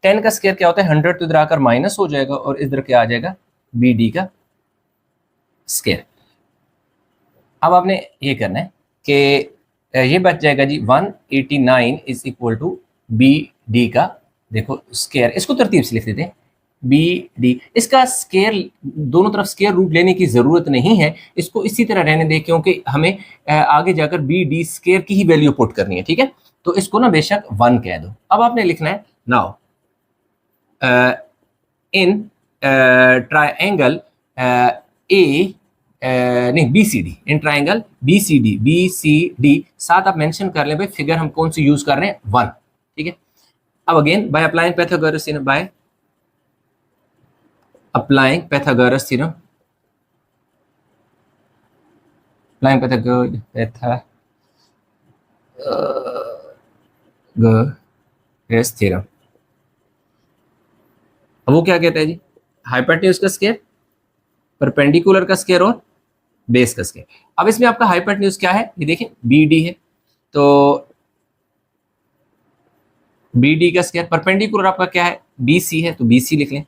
10 का स्क्वायर क्या होता है 100, तो इधर आकर माइनस हो जाएगा और इधर क्या आ जाएगा बी डी का स्क्वायर। अब आपने ये करना है कि ये बच जाएगा जी 189 is equal to B D का देखो स्क्वायर। इसको तरतीब से लिख देते हैं बी डी। इसका स्क्वायर दोनों तरफ स्क्वायर रूट लेने की जरूरत नहीं है, इसको इसी तरह रहने दें क्योंकि हमें आगे जाकर बी डी स्क्वायर की ही वैल्यू पुट करनी है। ठीक है, तो इसको ना बेशक 1 कह दो। अब आपने लिखना है नाउ इन ट्राइंगल ए नहीं B C D, in triangle B C D साथ आप मेंशन कर लें भाई फिगर हम कौन सी यूज कर रहे हैं 1। ठीक है, अब again by applying Pythagoras theorem, by applying Pythagoras theorem, applying Pythagoras theorem। अब वो क्या कहता है जी हाइपोटेन्यूज का स्क्वायर, परपेंडिकुलर का स्क्वायर और बेस का स्क्वायर। अब इसमें आपका हाइपोटेन्यूज क्या है ये देखें बी डी है, तो बी डी का स्क्वायर, परपेंडिकुलर आपका क्या है बी सी है तो बी सी लिख लें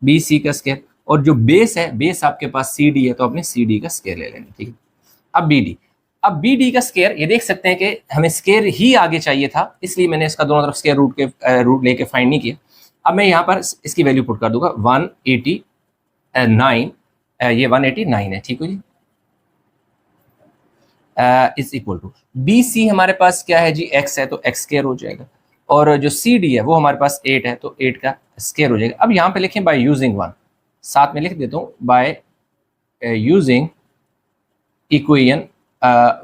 बी सी का स्क्वायर, और जो बेस है बेस आपके पास सी डी है तो आपने सी डी का स्क्वायर ले लेना। ठीक है, अब बी डी, अब बी डी का स्क्वायर ये देख सकते हैं कि हमें स्क्वायर ही आगे चाहिए था, इसलिए मैंने इसका दोनों तरफ स्क्वायर रूट लेके फाइंड नहीं किया। अब मैं यहाँ पर इसकी वैल्यू पुट कर दूंगा 189, ये 189 है। ठीक है जी, is equal to B C हमारे पास क्या है जी एक्स है तो एक्स स्क्वायर हो जाएगा, और जो सी डी है वो हमारे पास 8 है तो 8 का स्क्वायर हो जाएगा। अब यहाँ पे लिखें बाय यूजिंग वन, साथ में लिख देता हूँ बाय यूजिंग इक्वेशन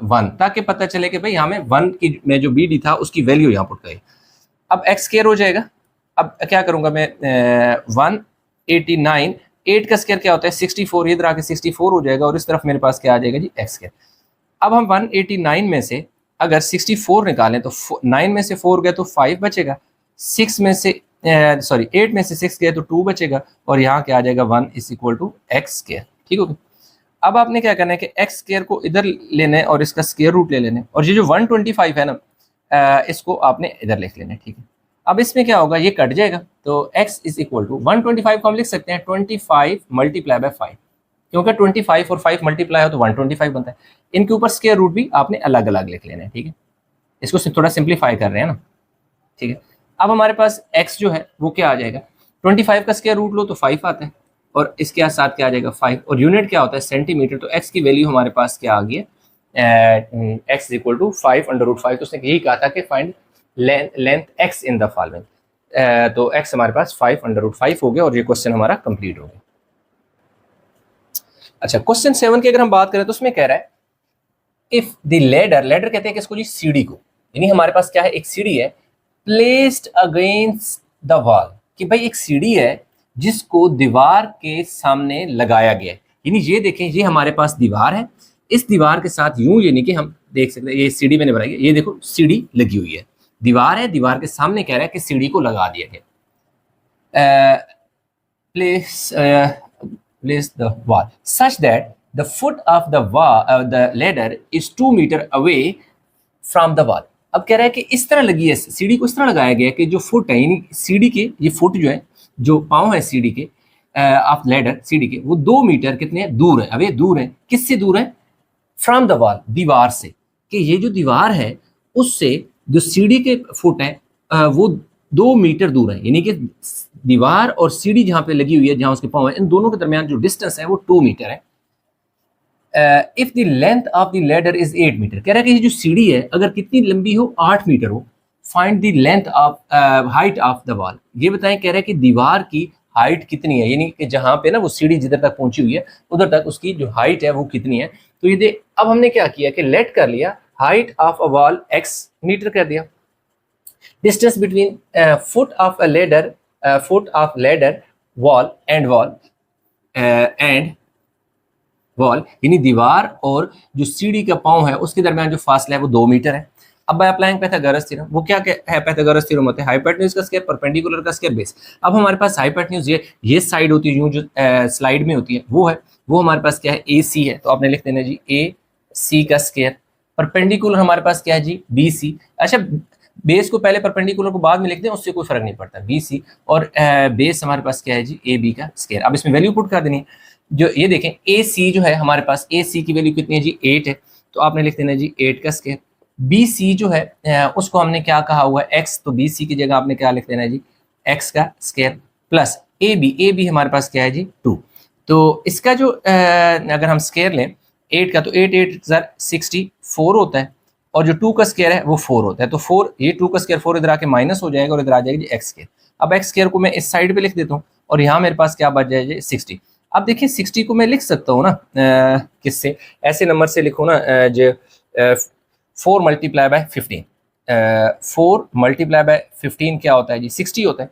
वन, ताकि पता चले कि भाई यहाँ में वन की में जो बी डी था उसकी वैल्यू यहाँ पुट करी। अब एक्स स्क्वायर हो जाएगा। अब क्या करूँगा मैं 189, 8 का स्क्वायर क्या होता है 64, इधर आके 64 हो जाएगा और इस तरफ मेरे पास क्या आ जाएगा जी एक्स स्क्वायर। अब हम 189 में से अगर 64 निकालें तो 9 में से 4 गया तो 5 बचेगा, 6 में से सॉरी 8 में से 6 गया तो 2 बचेगा, और यहाँ क्या आ जाएगा 1 is equal to X square. ठीक होगा। अब आपने क्या करना है कि एक्स स्क्वायर को इधर लेना है और इसका स्क्वायर रूट ले लेना है, और ये जो 125 है ना इसको आपने इधर लिख लेना है। ठीक है। अब इसमें क्या होगा, ये कट जाएगा तो x इज इक्वल टू 125 को हम लिख सकते हैं 25 मल्टीप्लाई बाय 5, क्योंकि 25 और 5 मल्टीप्लाई हो तो 125 बनता है। इनके ऊपर स्क्वायर रूट भी आपने अलग अलग लिख लेना है। ठीक है, इसको थोड़ा सिंप्लीफाई कर रहे हैं ना। ठीक है। अब हमारे पास x जो है वो क्या आ जाएगा, 25 का स्क्वायर रूट लो तो 5 आता है, और इसके साथ क्या आ जाएगा 5, और यूनिट क्या होता है सेंटीमीटर, तो x की वैल्यू हमारे पास क्या आ गई है x इक्वल टू 5/√5। तो उसने यही कहा था कि find length x in the following, तो x हमारे पास 5/√5 हो गया, और ये क्वेश्चन हमारा कंप्लीट हो गया। अच्छा, क्वेश्चन 7 की अगर हम बात करें तो उसमें कह रहा है इफ द लेडर कहते हैं कि इसको जी सीढ़ी को, यानी हमारे पास क्या है एक सीढ़ी है प्लेस्ड अगेंस्ट द वॉल, कि भाई एक सीढ़ी है जिसको दीवार के सामने लगाया गया है, यानी ये देखें ये हमारे पास दीवार है, इस दीवार के साथ यूं यानी कि हम देख सकते हैं ये सीढ़ी मैंने बनाई है, ये देखो सीढ़ी लगी हुई है, दीवार है, दीवार के सामने कह रहा है कि सीढ़ी को लगा दिया गया। Place the wall such that the foot of the ladder is 2 metre away from the wall. अब कह रहा है कि इस तरह लगी है सीढ़ी को, इस तरह लगाया गया है कि जो फुट है यानी सीढ़ी के ये फुट जो है जो पाँव है सीढ़ी के ऑफ लैडर सीढ़ी के वो 2 मीटर कितने दूर है, अवे दूर है, किससे दूर है, फ्रॉम द वॉल दीवार से, कि ये जो दीवार है उससे जो सीढ़ी के फुट है वो 2 मीटर दूर है, यानी कि दीवार और सीढ़ी जहाँ पे लगी हुई है जहाँ उसके पाँव है इन दोनों के दरमियान जो डिस्टेंस है वो 2 मीटर है। If the length of the ladder is 8 metre, कह रहा है कि ये जो सीढ़ी है अगर कितनी लंबी हो 8 मीटर हो, find the length of height of the wall, ये बताएं कह रहा है कि दीवार की हाइट कितनी है, यानी कि जहाँ पे ना वो सीढ़ी जिधर तक पहुंची हुई है उधर तक उसकी जो हाइट है वो कितनी है। तो ये देख अब हमने क्या किया कि लेट कर लिया height of a wall x metre कर दिया, distance between foot of a ladder foot of ladder wall and wall यानी दीवार और जो सीढ़ी का पाँव है उसके दरमियान जो फासला है वो 2 मीटर है। अब बाय अप्लाइंग पाइथागोरस थ्योरम, वो क्या है पाइथागोरस थ्योरम होता है हाइपोटेन्यूज का स्क्वायर परपेंडिकुलर का स्क्वायर बेस। अब हमारे पास हाइपोटेन्यूज ये साइड होती है यूं जो स्लाइड में होती है वो है, वो हमारे पास क्या है ए सी है, तो आपने लिख देना जी ए सी का स्क्वायर, परपेंडिकुलर हमारे पास क्या है जी बी सी। अच्छा बेस को पहले परपेंडिकुलर को बाद में लिखते हैं उससे कोई फर्क नहीं पड़ता, बी सी, और बेस हमारे पास क्या है जी ए बी का स्क्वायर। अब इसमें वैल्यू पुट कर देनी है, जो ये देखें ए सी जो है हमारे पास ए सी की वैल्यू कितनी है जी 8 है, तो आपने लिख देना जी 8 का स्क्वायर। बी सी जो है उसको हमने क्या कहा हुआ है एक्स, तो बी सी की जगह आपने क्या लिख देना है जी एक्स का स्क्वायर प्लस ए बी हमारे पास क्या है जी 2। तो इसका जो अगर हम स्क्वायर लें 8 का तो 8 64 होता है, और जो 2 का स्क्वायर है वो 4 होता है, तो 4 ये 2 का स्क्वायर 4 इधर आके माइनस हो जाएगा और इधर आ जाएगी जी एक्स स्क्वायर। अब एक्स स्क्वायर को मैं इस साइड पे लिख देता हूँ और यहाँ मेरे पास क्या बच जाएगा 60। अब देखिए 60 को मैं लिख सकता हूँ ना किससे, ऐसे नंबर से लिखो ना जो 4 मल्टीप्लाई बाय 15, 4 मल्टीप्लाई बाय 15 क्या होता है जी 60 होता है।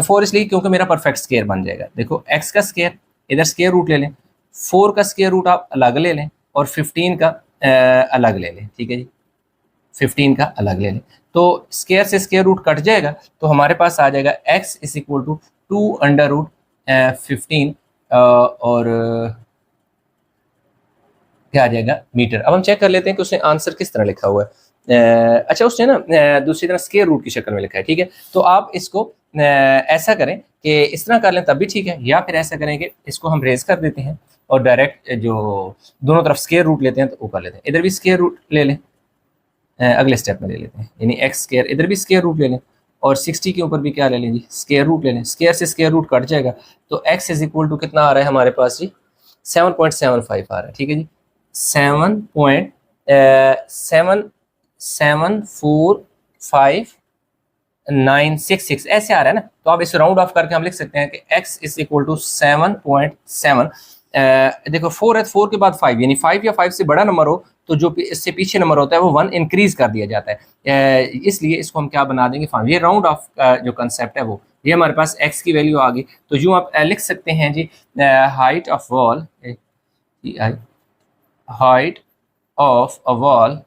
4 इसलिए क्योंकि मेरा परफेक्ट स्क्वायर बन जाएगा। देखो x का स्क्वायर इधर स्क्वायर रूट ले लें, 4 का स्क्वायर रूट आप अलग ले लें और 15 का अलग ले लें, ठीक है जी 15 का अलग ले लें, तो स्क्वायर से स्क्वायर रूट कट जाएगा, तो हमारे पास आ जाएगा x इज इक्वल टू 2/15 और क्या आ जाएगा मीटर। अब हम चेक कर लेते हैं कि उसने आंसर किस तरह लिखा हुआ है। अच्छा उसने ना दूसरी तरह स्क्वायर रूट की शक्ल में लिखा है, ठीक है, तो आप इसको ऐसा करें कि इस तरह कर लें तब भी ठीक है, या फिर ऐसा करें कि इसको हम रेज कर देते हैं और डायरेक्ट जो दोनों तरफ स्क्वायर रूट लेते हैं तो वो कर लेते हैं, इधर भी स्क्वायर रूट ले लें, अगले स्टेप में ले लेते हैं, यानी एक्स स्क्वायर इधर भी स्क्वायर रूट ले लें और 60 के ऊपर भी क्या ले लें जी स्क्वायर रूट ले लें, स्क्वायर से स्क्वायर रूट कट जाएगा, तो x इज इक्वल टू कितना आ रहा है हमारे पास जी 7.75 आ रहा है, ठीक है जी 7.75 7.74596 ऐसे आ रहा है ना, तो आप इसे राउंड ऑफ करके हम लिख सकते हैं कि x इज इक्वल टू 7.7। देखो 4 है, 4 के बाद 5, यानी 5 या 5 से बड़ा नंबर हो तो जो इससे पीछे नंबर होता है वो 1 इंक्रीज कर दिया जाता है, इसलिए इसको हम क्या बना देंगे 5। ये राउंड ऑफ जो कंसेप्ट है वो, ये हमारे पास x की वैल्यू आ गई। तो यूँ आप लिख सकते हैं जी, height of wall, height of a wall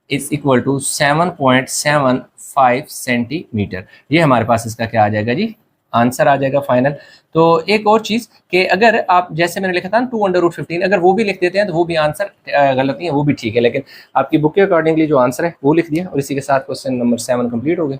is equal to 7.75 centimetre. ये हमारे पास इसका क्या आ जाएगा जी, आंसर आ जाएगा फाइनल। तो एक और चीज़ कि अगर आप जैसे मैंने लिखा था ना 2/√15, अगर वो भी लिख देते हैं तो वो भी आंसर गलत नहीं है, वो भी ठीक है, लेकिन आपकी बुक के अकॉर्डिंगली जो आंसर है वो लिख दिया। और इसी के साथ क्वेश्चन नंबर 7 कंप्लीट हो गया।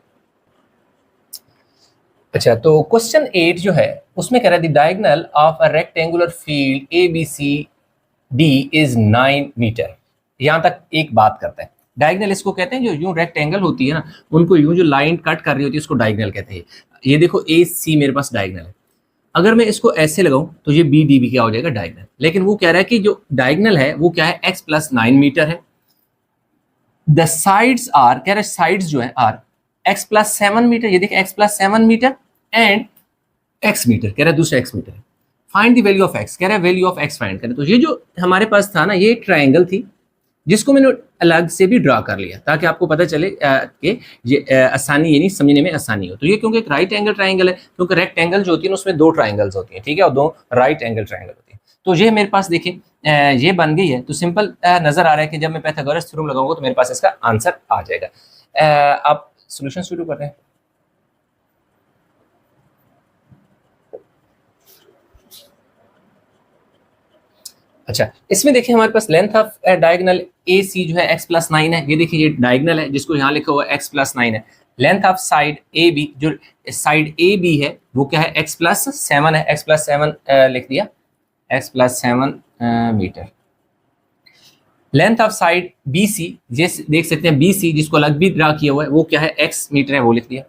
अच्छा, तो क्वेश्चन 8 जो है उसमें कह रहा है the diagonal of a rectangular field ABCD is 9 metre. यहाँ तक एक बात करता है, डायगोनल इसको कहते हैं जो यूं रेक्टेंगल होती है ना, उनको यूं जो लाइन कट कर रही होती है उसको डायगोनल कहते हैं। ये देखो AC मेरे पास डायगोनल है, अगर मैं इसको ऐसे लगाऊं तो ये BD क्या हो जाएगा, डायगोनल। लेकिन वो कह रहा है कि जो डायगोनल है वो क्या है, x + 9 मीटर है। द साइड्स आर, कह रहे साइड्स जो है आर x + 7 मीटर। ये देखिए x + 7 metre and x metre, कह रहा है दूसरा x मीटर है। Find the value of x, कह रहा है वैल्यू ऑफ x फाइंड करें। तो ये जो हमारे पास था ना, ये एक ट्राइंगल थी जिसको मैंने अलग से भी ड्रा कर लिया ताकि आपको पता चले कि ये आसानी, यानी समझने में आसानी हो। तो ये क्योंकि एक राइट एंगल ट्राइंगल है, क्योंकि रेक्टेंगल जो होती है ना उसमें 2 ट्राइंगल्स होती हैं, ठीक है, और 2 राइट एंगल ट्राइंगल होती है। तो ये मेरे पास देखिए ये बन गई है। तो सिंपल नजर आ रहा है कि जब मैं पाइथागोरस थ्योरम लगाऊंगा तो मेरे पास इसका आंसर आ जाएगा। आप सोल्यूशन शुरू कर रहे हैं। अच्छा, इसमें देखिए हमारे पास लेंथ ऑफ डायगोनल AC जो है x + 9 है। ये देखिए ये डायगोनल है जिसको यहाँ लिखा हुआ है x + 9 है। लेंथ ऑफ साइड AB, जो साइड AB है वो क्या है, x + 7 है। x + 7 लिख दिया, x + 7 metre. Length of side BC, जैसे देख सकते हैं BC जिसको अलग भी ड्रा किया हुआ है वो क्या है, x मीटर है, वो लिख दिया।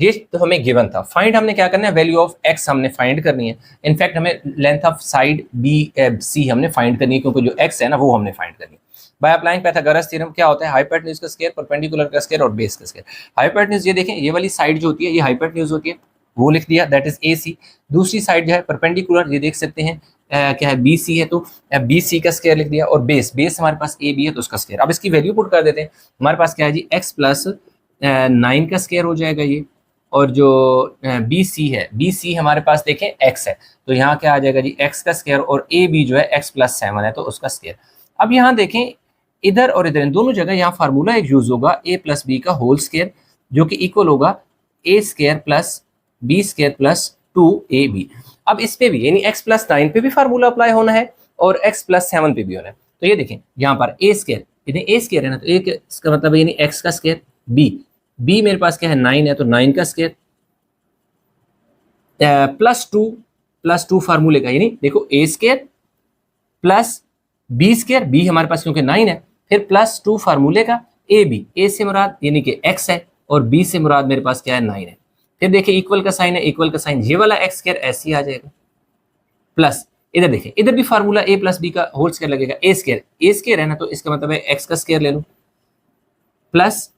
ये तो हमें गिवन था। फाइंड हमने क्या करना है, वैल्यू ऑफ x हमने फाइंड करनी है। इनफैक्ट हमें लेंथ ऑफ साइड BC हमने फाइंड करनी है, क्योंकि जो x है ना वो हमने फाइंड करनी है। बाय अप्लाइंग पाइथागोरस थ्योरम क्या होता है, हाइपोटेन्यूज का स्क्वायर, परपेंडिकुलर का स्क्वायर और बेस का स्क्वायर। हाइपोटेन्यूज ये देखें, ये वाली साइड जो होती है ये हाइपोटेन्यूज होती है, वो लिख दिया, दैट इज AC। दूसरी साइड जो है परपेंडिकुलर, ये देख सकते हैं क्या है, BC है, तो BC का स्क्वायर लिख दिया। और बेस हमारे पास AB है तो उसका स्क्वायर। अब इसकी वैल्यू पुट कर देते हैं। हमारे पास क्या है जी, x + 9 का स्क्वायर हो जाएगा ये, और जो BC है, BC हमारे पास देखें x है, तो यहाँ क्या आ जाएगा जी, x का स्क्वायर, और AB जो है x + 7 है तो उसका स्क्वायर। अब यहाँ देखें इधर और इधर इन दोनों जगह यहाँ फार्मूला एक यूज होगा a + b का होल स्क्वायर, जो कि इक्वल होगा a² + b² + 2ab। अब इस पे भी यानी x + 9 पे भी फार्मूला अप्लाई होना है और x + 7 पे भी होना है। तो ये देखें यहाँ पर a², यानी a² है ना, तो एक इसका मतलब है यानी x का स्क्वायर, b मेरे पास क्या है 9 है तो 9 का स्क्वायर +2 फार्मूले का, यानी देखो a² + b², b हमारे पास क्योंकि 9 है, फिर +2 फार्मूले का ab, a से मुराद यानी कि x है और b से मुराद मेरे पास क्या है 9 है। फिर देखिए इक्वल का साइन है, इक्वल का साइन, ये वाला x² ऐसे ही आ जाएगा, प्लस इधर देखिए इधर भी फार्मूला a + b का होल स्क्वायर लगेगा, a² है ना, तो इसका मतलब है x का स्क्वायर ले लो, प्लस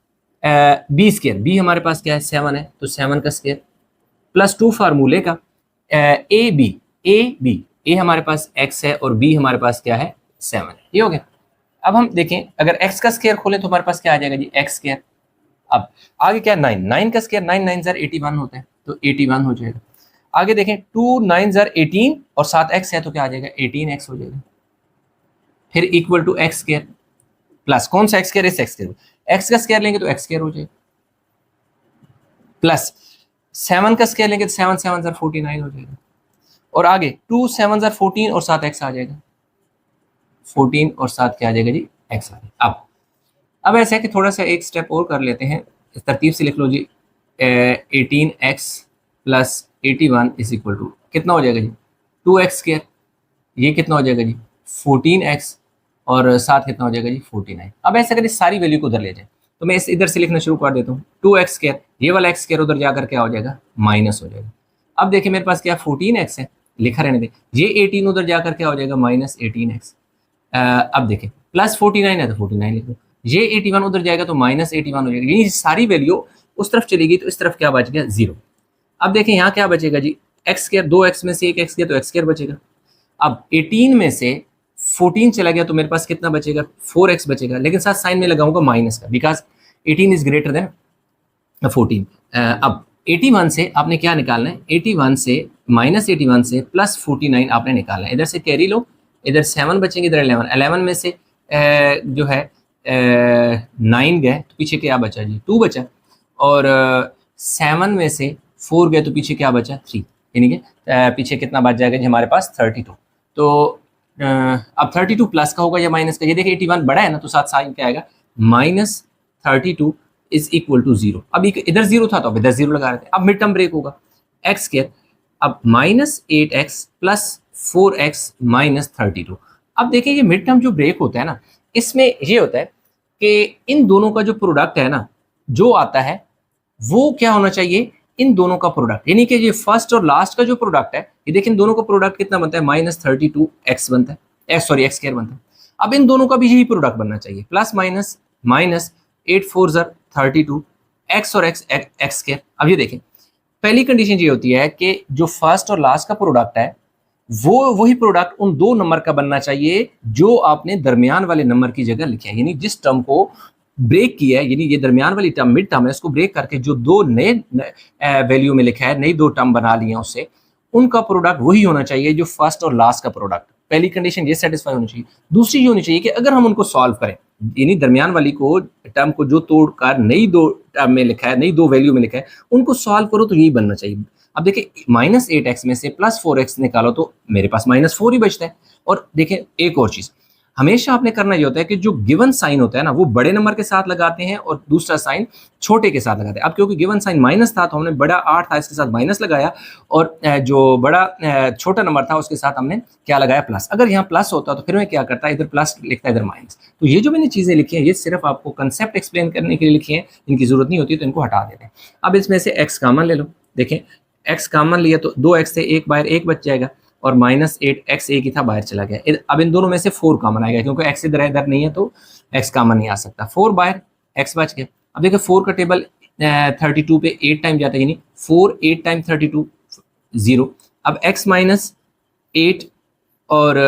b², b हमारे पास क्या है 7 है तो 7 का स्क्वायर, +2 फार्मूले का a हमारे पास x है और b हमारे पास क्या है 7 है। ये हो गया। अब हम देखें अगर x का स्क्वायर खोलें तो हमारे पास क्या आ जाएगा जी, x²। अब आगे क्या, 9 का स्क्वायर, 9 9 81 होता है तो 81 हो जाएगा। आगे देखें 2 9 18 और 7 x है तो क्या आ जाएगा, 18x हो जाएगा। फिर इक्वल टू x² प्लस कौन सा x², इस x², x का स्क्वायर लेंगे तो x² हो जाएगा, प्लस 7 का स्क्वायर लेंगे तो 7 7 49 हो जाएगा। और आगे 2 7 14 और 7 x आ जाएगा, 14 और 7 क्या आ जाएगा जी, x आ जाएगा। अब ऐसा है कि थोड़ा सा एक स्टेप और कर लेते हैं, इस तरतीब से लिख लो जी, 18x + 81 इज इक्वल टू कितना हो जाएगा जी, 2x²। ये कितना हो जाएगा जी, 14x, और 7 कितना हो जाएगा जी, 49। अब ऐसा करिए सारी वैल्यू को उधर ले जाए, तो मैं इस इधर से लिखना शुरू कर देता हूँ, 2x², ये वाला x² उधर जाकर क्या हो जाएगा, माइनस हो जाएगा। अब देखिए मेरे पास क्या 14x है, लिखा रहने दें, ये 18 उधर जाकर क्या हो जाएगा, -18x। अब देखें प्लस 49 है तो 49 लिख दो, ये 81 उधर जाएगा तो माइनस 81 हो जाएगा, ये सारी वैल्यू उस तरफ चलेगी तो इस तरफ क्या बच गया 0। अब देखें यहाँ क्या बचेगा जी, एक्स स्क्वायर, 2x में से एक एक्स गया तो एक्स स्क्वायर बचेगा। अब 18 में से 14 चला गया तो मेरे पास कितना बचेगा, 4x बचेगा, लेकिन साथ साइन में लगाऊंगा माइनस का, बिकॉज 18 इज ग्रेटर देन 14। अब 81 से आपने क्या निकालना है, 81 से माइनस 81 से प्लस 49 आपने निकालना है, इधर से कैरी लो, इधर 7 बचेंगे, इधर 11 में से जो है 9 गए तो पीछे क्या बचा जी, 2 बचा, और 7 में से 4 गए तो पीछे क्या बचा, 3, यानी कि पीछे कितना बच जाएगा जी हमारे पास 32। तो अब 32 प्लस का होगा या माइनस का, ये देखिए 81 बड़ा है ना, तो साथ साइन क्या आएगा, माइनस 32 इज इक्वल टू 0। अब इधर 0 था तो अब इधर 0 लगा रहे थे। अब मिड टर्म ब्रेक होगा, एक्स स्क्वायर, अब minus 8x plus 4x minus 32। अब देखिए ये मिड टर्म जो ब्रेक होता है ना, इसमें ये होता है कि इन दोनों का जो प्रोडक्ट है ना, जो आता है वो क्या होना चाहिए, इन दोनों का प्रोडक्ट, यानी कि ये फर्स्ट और लास्ट का जो प्रोडक्ट है, ये देखिए इन दोनों का प्रोडक्ट कितना बनता है, माइनस 32x बनता है, सॉरी एक्स स्क्वायर बनता है। अब इन दोनों का भी यही प्रोडक्ट बनना चाहिए, प्लस माइनस माइनस 8 4 32 एक्स और एक्स एक्स स्क्वायर। अब ये देखें पहली कंडीशन ये होती है कि जो फर्स्ट और लास्ट का प्रोडक्ट है वो वही प्रोडक्ट उन दो नंबर का बनना चाहिए जो आपने दरमियान वाले नंबर की जगह लिखे हैं, यानी जिस टर्म को ब्रेक किया है, यानी ये दरमियान वाली टर्म मिड टर्म है, इसको ब्रेक करके जो दो नए वैल्यू में लिखा है, नई दो टर्म बना ली हैं उससे, उनका प्रोडक्ट वही होना चाहिए जो फर्स्ट और लास्ट का प्रोडक्ट। पहली कंडीशन ये सेटिस्फाई होनी चाहिए। दूसरी ये होनी चाहिए कि अगर हम उनको सॉल्व करें, यानी दरमियान वाली को टर्म को जो तोड़कर नई दो टर्म में लिखा है, नई दो वैल्यू में लिखा है, उनको सॉल्व करो तो यही बनना चाहिए। अब देखिए माइनस 8x में से प्लस 4x निकालो तो मेरे पास माइनस 4 ही बचता है। और देखें एक और चीज, हमेशा आपने करना ये होता है कि जो गिवन साइन होता है ना, वो बड़े नंबर के साथ लगाते हैं और दूसरा साइन छोटे के साथ लगाते हैं। अब क्योंकि गिवन साइन माइनस था तो हमने बड़ा 8 था इसके साथ माइनस लगाया, और जो बड़ा छोटा नंबर था उसके साथ हमने क्या लगाया, प्लस। अगर यहाँ प्लस होता तो फिर मैं क्या करता, इधर प्लस लिखता इधर माइनस। तो ये जो मैंने चीजें लिखी हैं ये सिर्फ आपको कंसेप्ट एक्सप्लेन करने के लिए लिखी हैं, इनकी जरूरत नहीं होती तो इनको हटा देते हैं। अब इसमें से एक्स कॉमन ले लो, देखें एक्स कॉमन लिया तो 2x से एक बाहर एक बच जाएगा, और माइनस 8x एक ही था बाहर चला गया। अब इन दोनों में से 4 कॉमन आएगा, क्योंकि x इधर नहीं है तो x कॉमन नहीं आ सकता। 4 बाहर x बच गया। अब देखिए 4 का टेबल 32 पे 8 टाइम जाता है, यानी 4 8 टाइम 32 0। अब x माइनस 8 और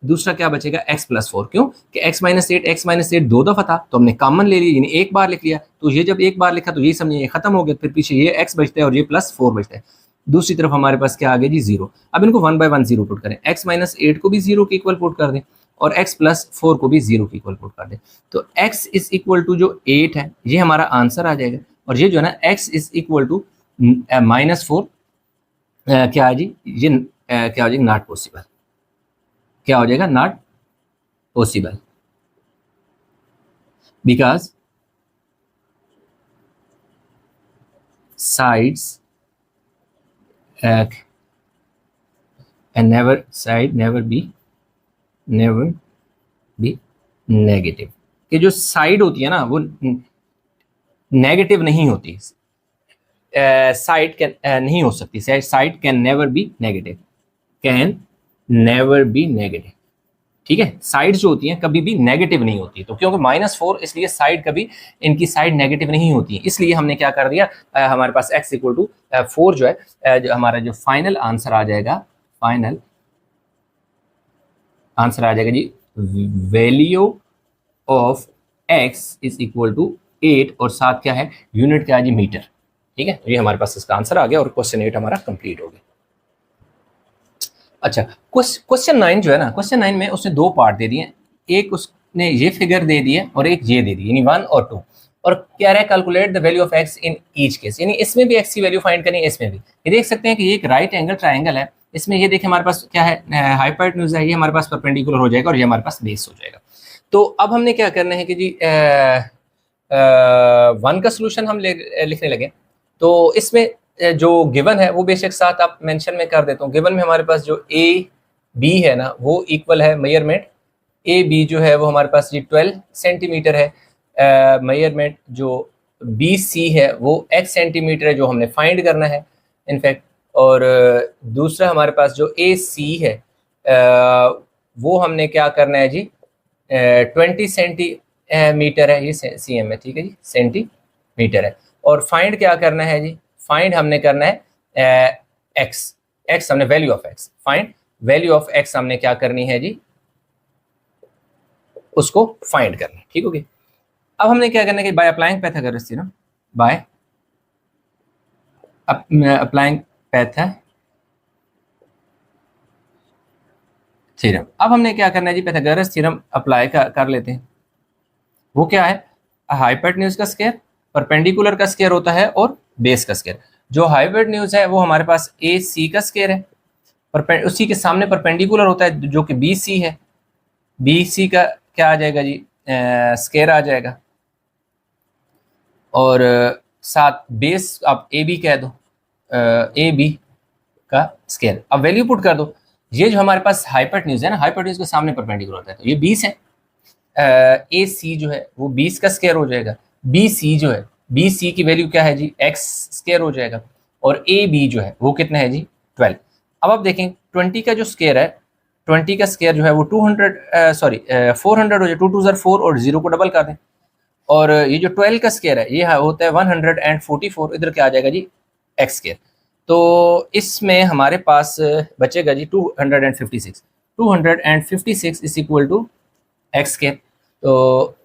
दूसरा क्या बचेगा x प्लस 4, क्यों कि x माइनस 8 दो दफा था तो हमने कॉमन ले लिया, यानी एक बार लिख लिया। तो ये जब एक बार लिखा तो ये समझिए खत्म हो गया, फिर पीछे ये x बचता है और ये प्लस 4 बचता है। दूसरी तरफ हमारे पास क्या आ गया जी 0। अब इनको 1 बाय 1 0 पुट करें, x माइनस 8 को भी 0 के इक्वल पुट कर दें और x प्लस 4 को भी 0 के इक्वल पुट कर दें, तो x इज इक्वल टू जो 8 है ये हमारा आंसर आ जाएगा। और ये जो है ना x is equal to minus 4 क्या है जी, ये क्या हो जाएगा, नॉट पॉसिबल। क्या हो जाएगा, not possible, because sides and never be negative, कि जो साइड होती है ना वो नेगेटिव नहीं होती, साइड कैन नहीं हो सकती, side can never be negative, can never be negative. ठीक है, साइड जो होती हैं कभी भी नेगेटिव नहीं होती, तो क्योंकि -4 इसलिए साइड कभी इनकी साइड नेगेटिव नहीं होती है, इसलिए हमने क्या कर दिया, हमारे पास x इक्वल टू 4 जो है, जो हमारा जो फाइनल आंसर आ जाएगा, फाइनल आंसर आ जाएगा जी value of x is equal to 8 और साथ क्या है, यूनिट क्या है जी, मीटर। ठीक है, तो ये हमारे पास इसका आंसर आ गया और क्वेश्चन 8 हमारा कंप्लीट हो गया। अच्छा, क्वेश्चन 9 जो है ना, क्वेश्चन 9 में उसने दो पार्ट दे दिए, एक उसने ये फिगर दे दिए और एक ये दे दी, यानी 1 और 2, और कह रहा है calculate the value of x in each case, यानी इसमें भी x की वैल्यू फाइंड करनी है, इसमें भी। ये देख सकते हैं कि ये एक राइट एंगल ट्राइंगल है, इसमें ये देखिए हमारे पास क्या है, हाइपोटेन्यूज है, ये हमारे पास परपेंडिकुलर हो जाएगा और ये हमारे पास बेस हो जाएगा। तो अब हमने क्या करना है कि जी 1 का सोल्यूशन हम लिखने लगे। तो इसमें जो गिवन है वो बेशक साथ आप मेंशन में कर देता हूँ। गिवन में हमारे पास जो ए बी है ना वो इक्वल है, मेजरमेंट ए बी जो है वो हमारे पास जी 12 सेंटीमीटर है, मेजरमेंट जो बी सी है वो x सेंटीमीटर है, जो हमने फाइंड करना है इनफैक्ट। और दूसरा हमारे पास जो ए सी है वो हमने क्या करना है जी, 20 सेंटीमीटर है, ये cm है, ठीक है जी, सेंटीमीटर है। और फाइंड क्या करना है जी, फाइंड हमने करना है एक्स, एक्स हमने value of x, find value of x हमने क्या करनी है जी, उसको फाइंड करना है, ठीक होगी। अब हमने क्या करना है कि bye applying Pythagoras theorem, by applying theorem, अब हमने क्या करना है जी, पाइथागोरस थ्योरम अप्लाई कर लेते हैं। वो क्या है, हाइपोटेन्यूज का स्क्वायर, परपेंडिकुलर का स्क्वायर होता है और बेस का स्क्वायर। जो हाइपोटेन्यूज है वो हमारे पास ए सी का स्क्वायर है, उसी के सामने परपेंडिकुलर होता है जो कि बी सी है, बी सी का क्या आ जाएगा जी, स्क्वायर आ जाएगा। और साथ बेस आप ए बी कह दो, ए बी का स्क्वायर। अब वैल्यू पुट कर दो, ये जो हमारे पास हाइपोटेन्यूज है ना, हाइपोटेन्यूज के सामने परपेंडिकुलर होता है, तो ये 20 है। ए सी जो है वो 20 का स्क्वायर हो जाएगा, बी सी जो है, बी सी की वैल्यू क्या है जी, एक्स स्क्वायर हो जाएगा, और ए बी जो है वो कितना है जी, 12। अब आप देखें 20 का जो स्क्वायर है, 20 का स्क्वायर जो है वो 200 सॉरी 400 हो जाए, 2 2 4 और 0 को डबल कर दें। और ये जो 12 का स्क्वायर है ये होता है 144, इधर क्या आ जाएगा जी, एक्स स्क्वायर। तो इसमें हमारे पास बचेगा जी 256, 256 is equal to X square. तो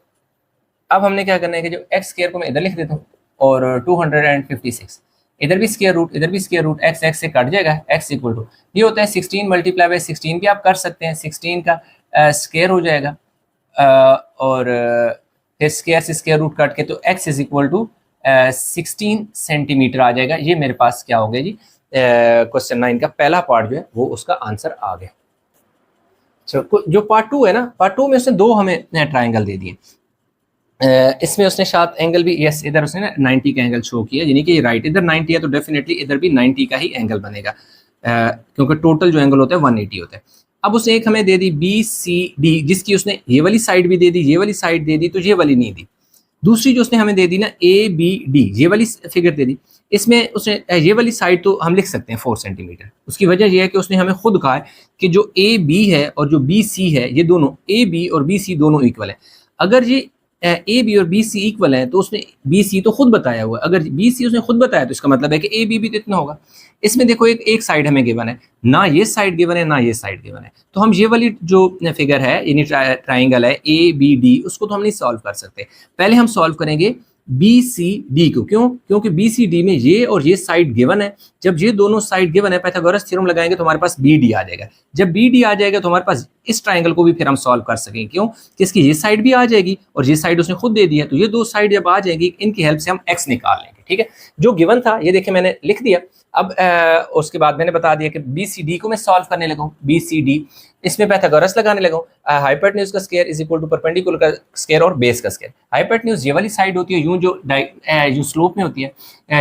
अब हमने क्या करना है कि जो एक्स स्क्वायर को मैं इधर लिख देता हूँ, और 256 इधर भी स्क्वायर रूट, इधर भी स्क्वायर रूट, एक्स एक्स से कट जाएगा, एक्स इक्वल टू ये होता है 16 मल्टीप्लाई बाई 16 भी आप कर सकते हैं, 16 का स्क्वायर हो जाएगा, और फिर स्क्वायर से स्क्वायर रूट कट के, तो X is equal to 16 centimetre आ जाएगा। ये मेरे पास क्या हो गया जी, क्वेश्चन 9 का पहला पार्ट जो है वो उसका आंसर आ गया। जो पार्ट 2 है ना, पार्ट 2 में उसने दो हमें ट्राइंगल दे दिए, इसमें उसने साथ एंगल भी, यस इधर उसने ना 90 का एंगल शो किया, यानी कि राइट इधर 90 है तो डेफिनेटली इधर भी 90 का ही एंगल बनेगा, क्योंकि टोटल जो एंगल होता है 180 होता है। अब उसने एक हमें दे दी बी सी डी, जिसकी उसने ये वाली साइड भी दे दी, ये वाली साइड दे दी, तो ये वाली नहीं दी। दूसरी जो उसने हमें दे दी ना ए बी डी, ये वाली फिगर दे दी, इसमें उसने ये वाली साइड तो हम लिख सकते हैं 4 सेंटीमीटर। उसकी वजह यह है कि उसने हमें खुद कहा है कि जो ए बी है और जो बी सी है, ये दोनों ए बी और बी सी दोनों इक्वल है। अगर ये ए बी और बी सी इक्वल है तो उसने बी सी तो खुद बताया हुआ है, अगर बी सी उसने खुद बताया तो इसका मतलब है कि ए बी भी तो इतना होगा। इसमें देखो एक साइड हमें गिवन है, ना ये साइड गिवन है ना ये साइड गिवन है, तो हम ये वाली जो फिगर है यानी ट्राइंगल है ए बी डी, उसको तो हम नहीं सॉल्व कर सकते। पहले हम सॉल्व करेंगे बी सी डी को, क्यों, क्योंकि बी सी डी में ये और ये साइड गिवन है। जब ये दोनों साइड गिवन है, पाइथागोरस थ्योरम लगाएंगे तो हमारे पास बी डी आ जाएगा। जब बी डी आ जाएगा तो हमारे पास इस ट्राइंगल को भी फिर हम सॉल्व कर सकेंगे, क्यों कि इसकी ये साइड भी आ जाएगी और ये साइड उसने खुद दे दी है, तो ये दो साइड जब आ जाएगी इनकी हेल्प से हम एक्स निकाल लेंगे। ठीक है, जो गिवन था ये देखिए मैंने लिख दिया। अब उसके बाद मैंने बता दिया कि बी सी डी को मैं सॉल्व करने लगा, बी सी डी इसमें पाइथागोरस लगाने लगा। हाइपोटेन्यूज का square is equal to perpendicular का स्क्वायर और बेस का स्क्वायर। हाइपोटेन्यूज ये वाली साइड होती है, यूं जो स्लोप में होती है,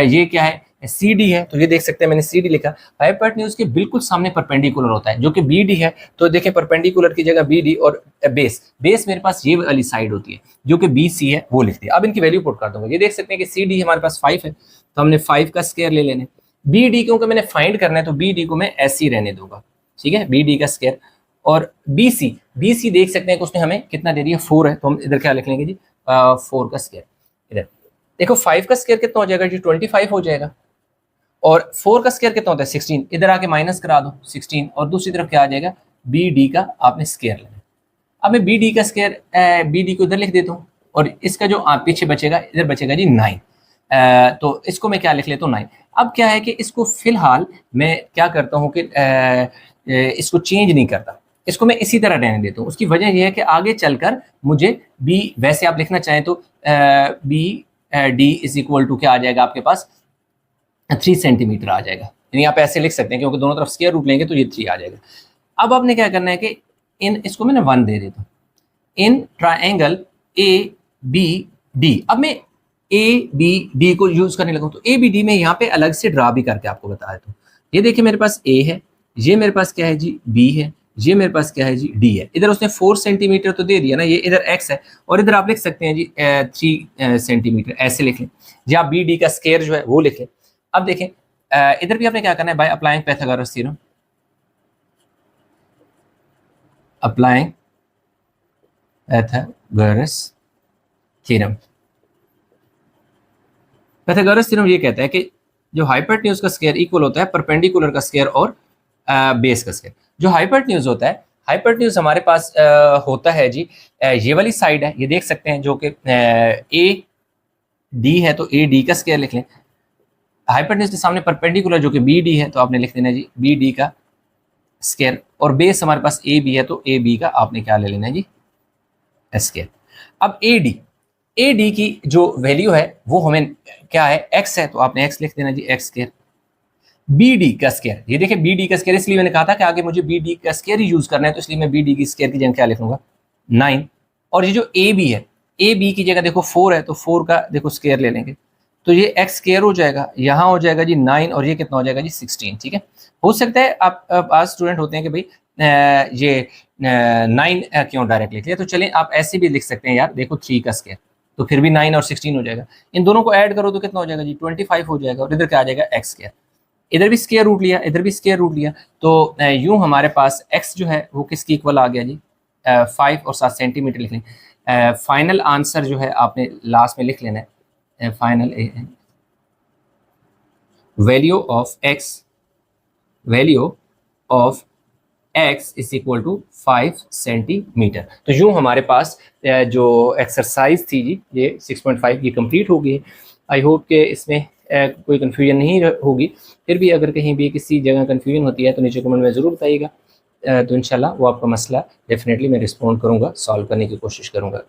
ये क्या है सी डी है, तो ये देख सकते हैं मैंने सी डी लिखा। हाइपोटेन्यूज के बिल्कुल सामने परपेंडिकुलर होता है जो कि बी डी है, तो देखिए परपेंडिकुलर की जगह बी डी, और बेस मेरे पास ये वाली साइड होती है जो कि बी सी है, वो लिख दिया। अब इनकी वैल्यू पुट कर दूंगा, ये देख सकते हैं कि सी डी हमारे पास 5 है, तो हमने 5 का स्क्वायर ले लेने। बी डी क्योंकि मैंने फाइंड करना है तो बी डी को मैं ऐसे ही रहने दूंगा, ठीक है, बी डी का स्क्वायर। और बी सी देख सकते हैं कि उसने हमें कितना दे दिया, 4 है, तो हम इधर क्या लिख लेंगे जी, 4 का स्क्वायर। इधर देखो 5 का स्क्वायर कितना हो जाएगा जी, 25 हो जाएगा, और 4 का स्क्वायर कितना होता है 16, इधर आके माइनस करा दो 16, और दूसरी तरफ क्या आ जाएगा, बी डी का आपने स्क्वायर लेना। अब मैं बी डी का स्क्वायर, बी डी को इधर लिख देता हूँ, और इसका जो पीछे बचेगा, इधर बचेगा जी 9, तो इसको मैं क्या लिख लेता हूँ 9। अब क्या है कि इसको फिलहाल मैं क्या करता हूँ कि इसको चेंज नहीं करता, इसको मैं इसी तरह रहने देता हूँ। उसकी वजह यह है कि आगे चलकर मुझे बी, वैसे आप लिखना चाहें तो B D is equal to क्या आ जाएगा आपके पास 3 सेंटीमीटर आ जाएगा, यानी आप ऐसे लिख सकते हैं क्योंकि दोनों तरफ स्क्वायर रूट लेंगे तो ये 3 आ जाएगा। अब आपने क्या करना है कि इसको मैंने 1 दे देता हूँ, in triangle A B D. अब मैं ए बी डी को यूज करने लगा, तो ए बी डी में यहाँ पे अलग से ड्रा भी करके आपको बता देता हूँ। ये देखिए मेरे पास ए है, ये मेरे पास क्या है जी बी है, ये मेरे पास क्या है जी डी है। इधर उसने 4 सेंटीमीटर तो दे दिया ना, ये इधर एक्स है, और इधर आप लिख सकते हैं जी 3 सेंटीमीटर, ऐसे लिख लें, या बी डी का स्क्वायर जो है वो लिख लें। अब देखें इधर भी आपने क्या करना है, bye applying Pythagoras theorem, applying Pythagoras theorem. Pythagoras theorem ये कहता है कि जो हाइपोटेन्यूज का स्क्वायर इक्वल होता है परपेंडिकुलर का स्क्वायर और बेस का स्क्वायर। जो हाइपोटेन्यूज होता है, हाइपोटेन्यूज हमारे पास होता है जी, ये वाली साइड है, ये देख सकते हैं, जो कि ए डी है, तो ए डी का स्क्वायर लिख लें। हाइपोटेन्यूज के सामने परपेंडिकुलर जो कि बी डी है, तो आपने लिख देना जी बी डी का स्क्वायर, और बेस हमारे पास ए बी है, तो ए बी का आपने क्या ले लेना है जी, स्क्वायर। अब ए डी की जो वैल्यू है वो हमें क्या है, एक्स है, तो आपने एक्स लिख देना जी एक्स स्क्वायर। बी डी का स्क्वायर, ये देखिए बी डी का स्क्वायर, इसलिए मैंने कहा था कि आगे मुझे बी डी का स्क्वायर ही यूज करना है, तो इसलिए मैं बी डी की स्क्वायर की जगह क्या लिखूंगा 9। और ये जो ए बी है, ए बी की जगह देखो 4 है, तो 4 का देखो स्क्वायर ले लेंगे, तो ये एक्स स्क्वायर हो जाएगा, यहाँ हो जाएगा जी 9, और ये कितना हो जाएगा जी 16। ठीक है, हो सकता है आप आज स्टूडेंट होते हैं कि भाई ये 9 क्यों डायरेक्ट लिख लिया, तो चलें आप ऐसे भी लिख सकते हैं यार, देखो 3 का स्क्वायर, तो फिर भी 9 और 16 हो जाएगा, इन दोनों को ऐड करो तो कितना हो जाएगा जी 25 हो जाएगा, और इधर क्या आ जाएगा एक्स स्क्वायर, इधर भी स्क्वायर रूट लिया, इधर भी स्क्वायर रूट लिया, तो यूं हमारे पास x जो है वो किसकी इक्वल आ गया जी 5 और 7 सेंटीमीटर लिख लें। फाइनल आंसर जो है आपने लास्ट में लिख लेना है, final value of x is equal to 5 centimetre. तो यूं हमारे पास जो एक्सरसाइज थी जी ये 6.5 ये कंप्लीट हो गई। आई होप कि इसमें कोई कन्फ्यूजन नहीं होगी, फिर भी अगर कहीं भी किसी जगह कन्फ्यूजन होती है तो नीचे कमेंट में ज़रूर बताइएगा, तो इंशाल्लाह वो आपका मसला डेफिनेटली मैं रिस्पॉन्ड करूँगा, सॉल्व करने की कोशिश करूँगा।